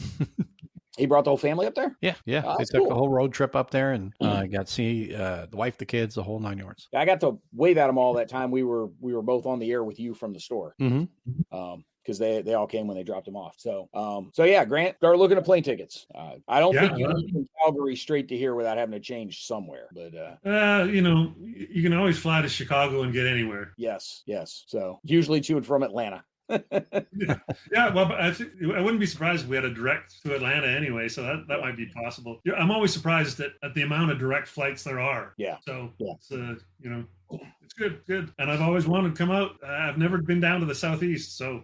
[SPEAKER 1] He brought the whole family up there?
[SPEAKER 3] Yeah.
[SPEAKER 1] Oh,
[SPEAKER 3] they took
[SPEAKER 1] cool.
[SPEAKER 3] a whole road trip up there and got to see the wife, the kids, the whole 9 yards.
[SPEAKER 1] I got to wave at them all that time. We were both on the air with you from the store. Because they all came when they dropped them off. So yeah, Grant, start looking at plane tickets. I don't think you can leave from Calgary straight to here without having to change somewhere. But
[SPEAKER 2] you can always fly to Chicago and get anywhere.
[SPEAKER 1] Yes. So usually to and from Atlanta.
[SPEAKER 2] Well, but I wouldn't be surprised if we had a direct to Atlanta anyway, so that might be possible. I'm always surprised at the amount of direct flights there are. So it's it's good, and I've always wanted to come out. I've never been down to the Southeast, so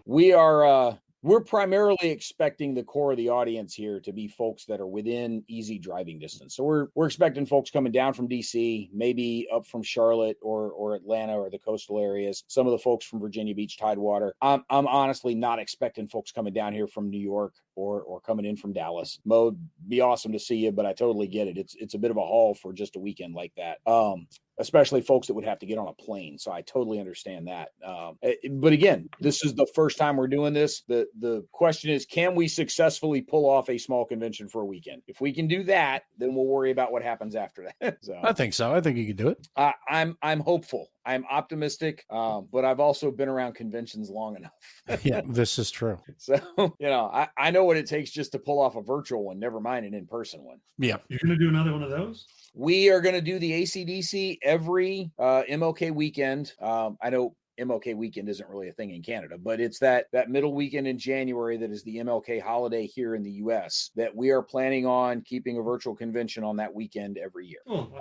[SPEAKER 1] we're primarily expecting the core of the audience here to be folks that are within easy driving distance. So we're expecting folks coming down from DC, maybe up from Charlotte or Atlanta or the coastal areas. Some of the folks from Virginia Beach, Tidewater. I'm honestly not expecting folks coming down here from New York or coming in from Dallas. Mo, be awesome to see you, but I totally get it. It's a bit of a haul for just a weekend like that. Especially folks that would have to get on a plane. So I totally understand that. But again, this is the first time we're doing this. The question is, can we successfully pull off a small convention for a weekend? If we can do that, then we'll worry about what happens after that. So
[SPEAKER 3] I think so. I think you can do it.
[SPEAKER 1] I'm hopeful. I'm optimistic, but I've also been around conventions long enough.
[SPEAKER 3] Yeah, this is true.
[SPEAKER 1] So, I know what it takes just to pull off a virtual one, never mind an in-person one.
[SPEAKER 3] Yeah.
[SPEAKER 2] You're going to do another one of those?
[SPEAKER 1] We are going to do the ACDC every MLK weekend. I know MLK weekend isn't really a thing in Canada, but it's that middle weekend in January that is the MLK holiday here in the US that we are planning on keeping a virtual convention on that weekend every year.
[SPEAKER 2] Cool.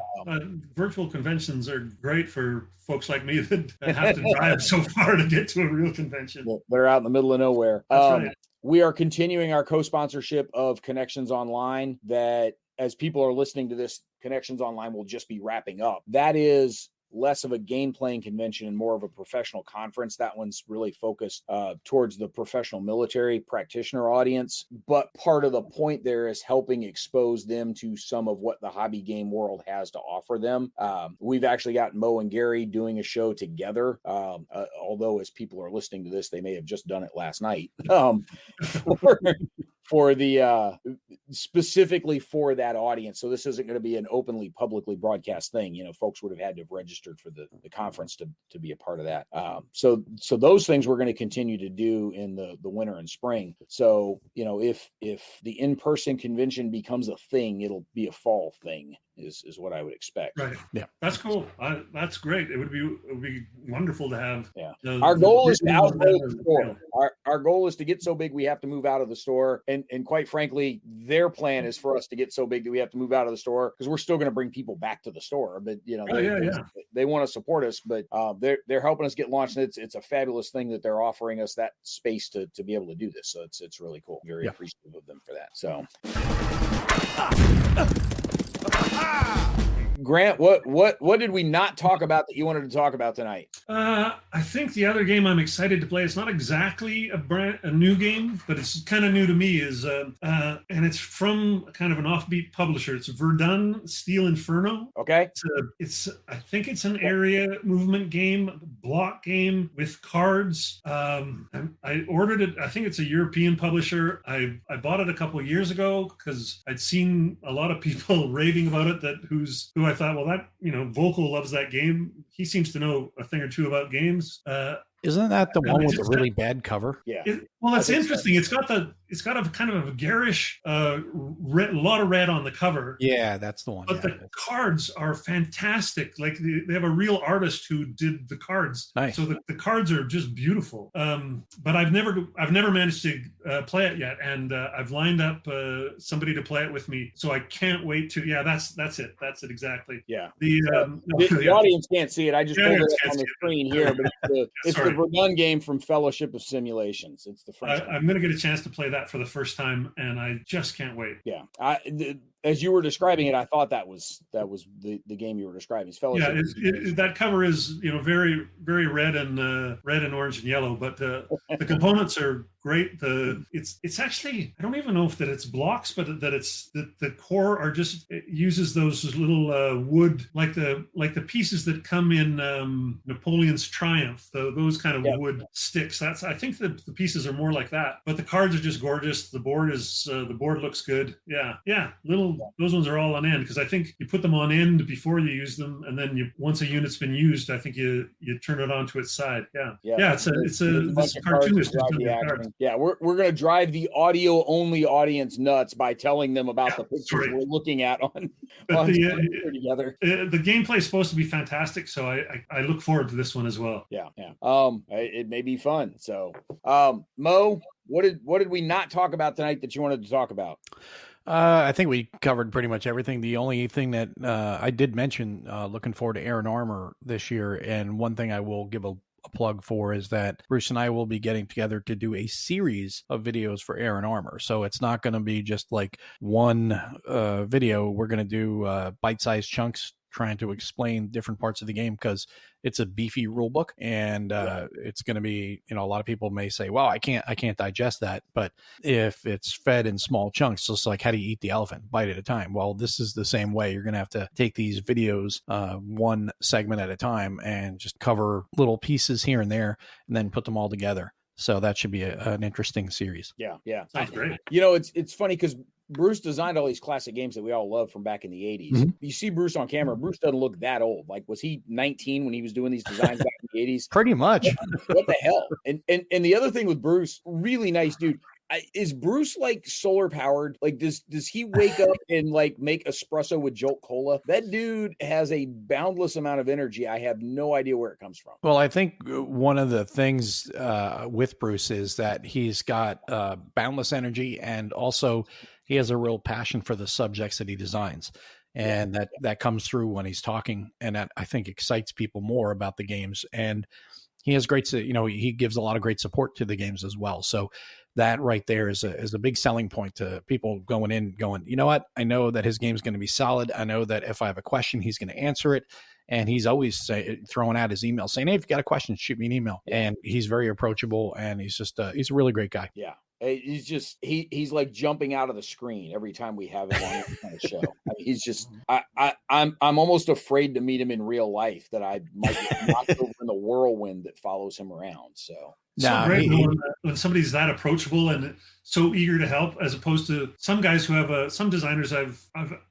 [SPEAKER 2] Virtual conventions are great for folks like me that have to drive so far to get to a real convention.
[SPEAKER 1] They're out in the middle of nowhere.
[SPEAKER 2] That's right.
[SPEAKER 1] We are continuing our co-sponsorship of Connections Online that, as people are listening to this, Connections Online will just be wrapping up. That is less of a game playing convention and more of a professional conference. That one's really focused towards the professional military practitioner audience. But part of the point there is helping expose them to some of what the hobby game world has to offer them. We've actually got Mo and Gary doing a show together. Although as people are listening to this, they may have just done it last night. For the specifically for that audience. So this isn't going to be an openly publicly broadcast thing. Folks would have had to have registered for the conference to be a part of that. So those things we're going to continue to do in the winter and spring. So, if the in-person convention becomes a thing, it'll be a fall thing is what I would expect.
[SPEAKER 2] Right.
[SPEAKER 3] Yeah.
[SPEAKER 2] That's cool. That's great. It would be wonderful to have.
[SPEAKER 1] Yeah. Our goal is to outgrow the store. Our goal is to get so big we have to move out of the store. And quite frankly, their plan is for us to get so big that we have to move out of the store because we're still going to bring people back to the store. But they want to support us, but they're helping us get launched. And it's a fabulous thing that they're offering us that space to be able to do this. So it's really cool. Very appreciative of them for that. So Grant, what did we not talk about that you wanted to talk about tonight?
[SPEAKER 2] I think the other game I'm excited to play, it's not exactly a new game, but it's kind of new to me, and it's from kind of an offbeat publisher. It's Verdun Steel Inferno.
[SPEAKER 1] Okay.
[SPEAKER 2] I think it's an area movement game, block game with cards. I ordered it. I think it's a European publisher. I bought it a couple of years ago because I'd seen a lot of people raving about it who I thought, well, that, Vocal loves that game. He seems to know a thing or two about games.
[SPEAKER 3] Isn't that the one with the really bad cover?
[SPEAKER 1] Yeah.
[SPEAKER 2] Well, it's interesting. So. It's got a kind of a garish, red, a lot of red on the cover.
[SPEAKER 3] Yeah, that's the one.
[SPEAKER 2] But the cards are fantastic. Like they have a real artist who did the cards.
[SPEAKER 3] Nice.
[SPEAKER 2] So the cards are just beautiful. But I've never managed to play it yet, and I've lined up somebody to play it with me. So I can't wait to. Yeah, that's it. That's it exactly.
[SPEAKER 1] Yeah.
[SPEAKER 2] The
[SPEAKER 1] audience can't see it. I just pulled it on the screen here, but it's the Verdun game from Fellowship of Simulations. It's the French.
[SPEAKER 2] I'm going to get a chance to play that for the first time, and I just can't wait.
[SPEAKER 1] Yeah, as you were describing it, I thought that was the game you were describing. It's Fellowship.
[SPEAKER 2] Yeah, that cover is very very red and orange and yellow, but the components are great. It's actually, I don't even know if that it's blocks, but that it's the core are just, it uses those little wood, like the pieces that come in Napoleon's Triumph, those kind of wood sticks. I think the pieces are more like that, but the cards are just gorgeous. The board looks good. Yeah. Those ones are all on end, because I think you put them on end before you use them, and then once a unit's been used, I think you turn it onto its side. Yeah. It's this cartoonist.
[SPEAKER 1] Yeah, we're gonna drive the audio only audience nuts by telling them about the pictures we're looking at on together.
[SPEAKER 2] The gameplay is supposed to be fantastic, so I look forward to this one as well.
[SPEAKER 1] Yeah. It may be fun. So, Mo, what did we not talk about tonight that you wanted to talk about?
[SPEAKER 3] I think we covered pretty much everything. The only thing that I did mention, looking forward to Air and Armor this year, and one thing I will give a plug for is that Bruce and I will be getting together to do a series of videos for Air and Armor. So it's not going to be just like one video. We're going to do bite-sized chunks trying to explain different parts of the game, because it's a beefy rule book, and it's going to be, a lot of people may say, well, I can't digest that. But if it's fed in small chunks, just like, how do you eat the elephant? Bite at a time. Well, this is the same way. You're going to have to take these videos one segment at a time and just cover little pieces here and there, and then put them all together. So that should be an interesting series.
[SPEAKER 1] Yeah.
[SPEAKER 2] Sounds great.
[SPEAKER 1] It's funny because Bruce designed all these classic games that we all love from back in the 80s. Mm-hmm. You see Bruce on camera. Bruce doesn't look that old. Like, was he 19 when he was doing these designs back in the 80s?
[SPEAKER 3] Pretty much.
[SPEAKER 1] What the hell? And the other thing with Bruce, really nice dude. Is Bruce like solar powered? Like, does he wake up and like make espresso with Jolt Cola? That dude has a boundless amount of energy. I have no idea where it comes from.
[SPEAKER 3] Well, I think one of the things with Bruce is that he's got boundless energy, and also he has a real passion for the subjects that he designs. And that comes through when he's talking, and that, I think, excites people more about the games. And he has he gives a lot of great support to the games as well. So that right there is a big selling point to people going, you know what? I know that his game's going to be solid. I know that if I have a question, he's going to answer it. And he's always throwing out his email saying, hey, if you got a question, shoot me an email. And he's very approachable, and he's just he's a really great guy.
[SPEAKER 1] Yeah. He's just he's like jumping out of the screen every time we have him on the show. I mean, he's just I'm almost afraid to meet him in real life, that I might get knocked over in the whirlwind that follows him around. So
[SPEAKER 2] great when somebody's that approachable and so eager to help, as opposed to some guys who have some designers I've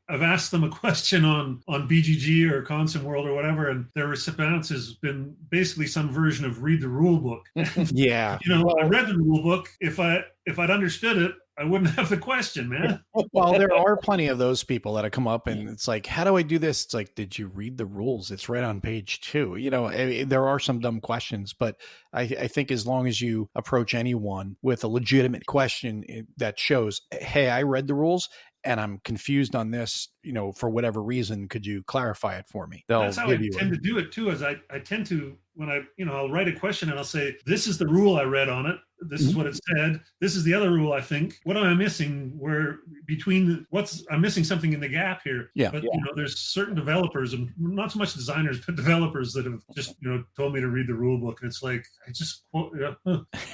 [SPEAKER 2] asked them a question on BGG or Consim World or whatever, and their response has been basically some version of read the rule book.
[SPEAKER 3] Yeah.
[SPEAKER 2] I read the rule book. If I'd understood it, I wouldn't have the question, man.
[SPEAKER 3] Well, there are plenty of those people that have come up and it's like, how do I do this? It's like, did you read the rules? It's right on page 2. There are some dumb questions, but I think as long as you approach anyone with a legitimate question that shows, hey, I read the rules and I'm confused on this, for whatever reason, could you clarify it for me?
[SPEAKER 2] That's how I tend to do it too, is I tend to, when I'll write a question and I'll say, this is the rule I read on it. This is what it said. This is the other rule, I think. What am I missing? I'm missing something in the gap here.
[SPEAKER 3] Yeah.
[SPEAKER 2] But there's certain developers, and not so much designers, but developers that have just told me to read the rule book, and it's like, I just well,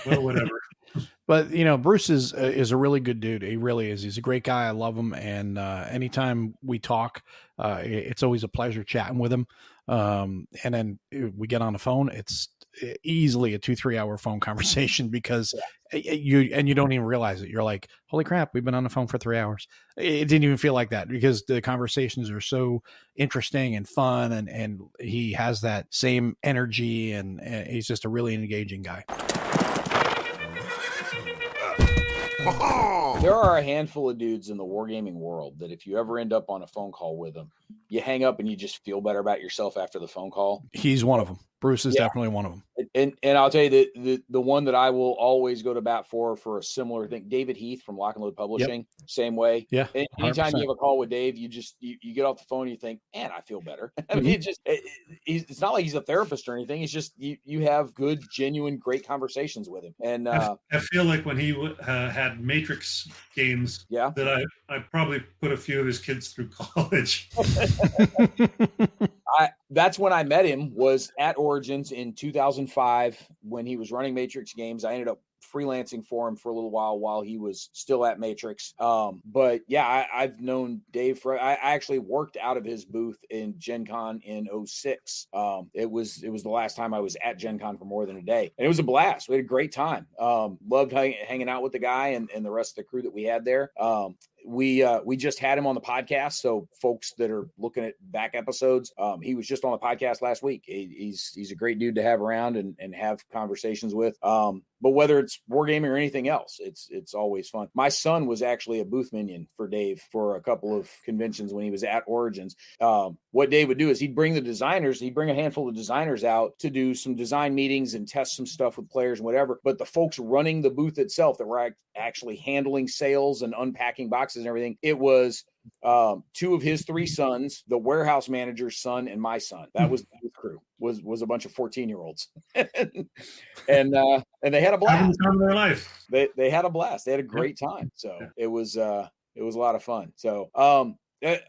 [SPEAKER 2] whatever.
[SPEAKER 3] But Bruce is a really good dude. He really is. He's a great guy. I love him, and anytime we talk, it's always a pleasure chatting with him. And then we get on the phone. It's easily a 2-3 hour phone conversation because you don't even realize it. You're like, holy crap, we've been on the phone for 3 hours. It didn't even feel like that because the conversations are so interesting and fun, and he has that same energy, and he's just a really engaging guy.
[SPEAKER 1] There are a handful of dudes in the wargaming world that if you ever end up on a phone call with them, you hang up and you just feel better about yourself after the phone call.
[SPEAKER 3] He's one of them. Bruce is definitely one of them.
[SPEAKER 1] And I'll tell you the one that I will always go to bat for a similar thing, David Heath from Lock and Load Publishing, same way.
[SPEAKER 3] Yeah.
[SPEAKER 1] Anytime you have a call with Dave, you get off the phone and you think, man, I feel better. I mean, it's not like he's a therapist or anything. It's just you have good, genuine, great conversations with him. And
[SPEAKER 2] I feel like when he had Matrix games, that I probably put a few of his kids through college.
[SPEAKER 1] That's when I met him, was at Origins in 2005 when he was running Matrix games. I ended up freelancing for him for a little while he was still at Matrix. But yeah, I've known Dave I actually worked out of his booth in Gen Con in 2006. It was the last time I was at Gen Con for more than a day, and it was a blast. We had a great time. Loved hanging out with the guy and the rest of the crew that we had there. We just had him on the podcast. So folks that are looking at back episodes, he was just on the podcast last week. He's a great dude to have around and have conversations with. But whether it's wargaming or anything else, it's always fun. My son was actually a booth minion for Dave for a couple of conventions when he was at Origins. What Dave would do is he'd bring a handful of designers out to do some design meetings and test some stuff with players and whatever. But the folks running the booth itself that were actually handling sales and unpacking boxes and everything, it was two of his three sons, the warehouse manager's son, and my son. That was the crew. Was a bunch of 14-year-olds, and they had a blast.
[SPEAKER 2] Having the time of their life.
[SPEAKER 1] They had a blast. They had a great time. So it was a lot of fun. So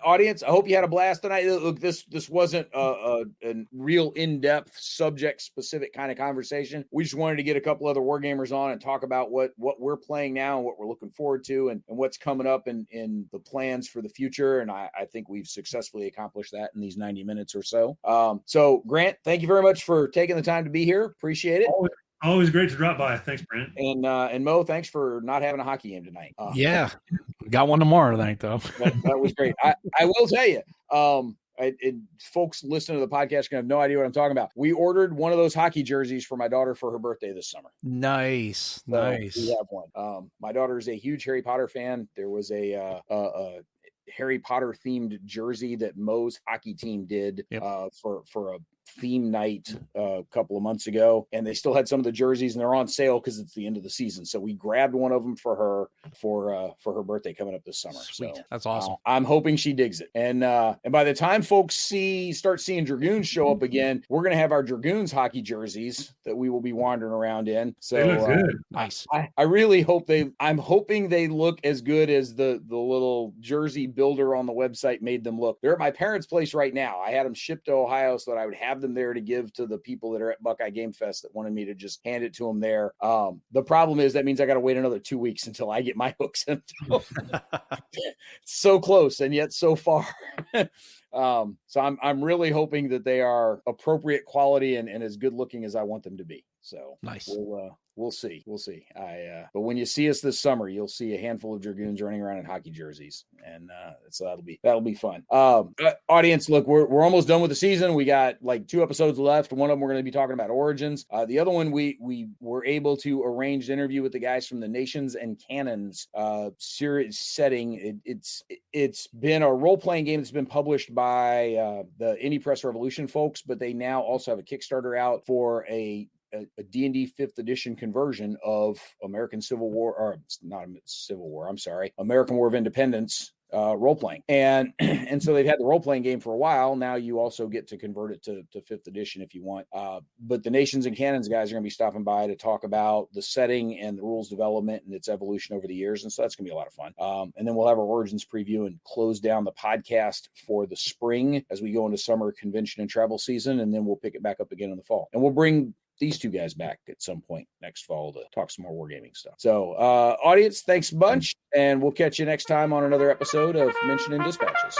[SPEAKER 1] audience, I hope you had a blast tonight. Look, this wasn't a real in-depth subject-specific kind of conversation. We just wanted to get a couple other wargamers on and talk about what we're playing now and what we're looking forward to and what's coming up in the plans for the future. And I think we've successfully accomplished that in these 90 minutes or so. So Grant, thank you very much for taking the time to be here. Appreciate it.
[SPEAKER 2] Always great to drop by. Thanks, Brant.
[SPEAKER 1] And Mo, thanks for not having a hockey game tonight.
[SPEAKER 3] Got one tomorrow tonight, though.
[SPEAKER 1] that was great. I will tell you, folks listening to the podcast are going to have no idea what I'm talking about. We ordered one of those hockey jerseys for my daughter for her birthday this summer.
[SPEAKER 3] Nice.
[SPEAKER 1] We have one. My daughter is a huge Harry Potter fan. There was a Harry Potter themed jersey that Moe's hockey team did for a theme night a couple of months ago, and they still had some of the jerseys and they're on sale because it's the end of the season. So we grabbed one of them for her for her birthday coming up this summer.
[SPEAKER 3] Sweet.
[SPEAKER 1] So
[SPEAKER 3] that's awesome.
[SPEAKER 1] I'm hoping she digs it. And by the time folks start seeing Dragoons show up again, we're going to have our Dragoons hockey jerseys that we will be wandering around in. So
[SPEAKER 2] they look good.
[SPEAKER 3] Nice.
[SPEAKER 1] I really hope I'm hoping they look as good as the little jersey builder on the website made them look. They're at my parents' place right now. I had them shipped to Ohio so that I would have them there to give to the people that are at Buckeye Game Fest that wanted me to just hand it to them there. The problem is that means I got to wait another 2 weeks until I get my hooks in. So close and yet so far. So I'm really hoping that they are appropriate quality and as good looking as I want them to be. So
[SPEAKER 3] nice.
[SPEAKER 1] We'll see. But when you see us this summer, you'll see a handful of Dragoons running around in hockey jerseys, and so that'll be fun. Audience, look, we're almost done with the season. We got like 2 episodes left. One of them we're going to be talking about Origins. The other one we were able to arrange an interview with the guys from the Nations and Cannons series setting. It's been a role playing game that's been published by the Indie Press Revolution folks, but they now also have a Kickstarter out for a D&D 5th edition conversion of American Civil War, or not Civil War, I'm sorry, American War of Independence role-playing. And so they've had the role-playing game for a while. Now you also get to convert it to 5th edition if you want. But the Nations and Cannons guys are going to be stopping by to talk about the setting and the rules development and its evolution over the years. And so that's going to be a lot of fun. And then we'll have our Origins preview and close down the podcast for the spring as we go into summer convention and travel season. And then we'll pick it back up again in the fall. And we'll bring these 2 guys back at some point next fall to talk some more wargaming stuff. So, audience, thanks a bunch, and we'll catch you next time on another episode of Mention in Dispatches.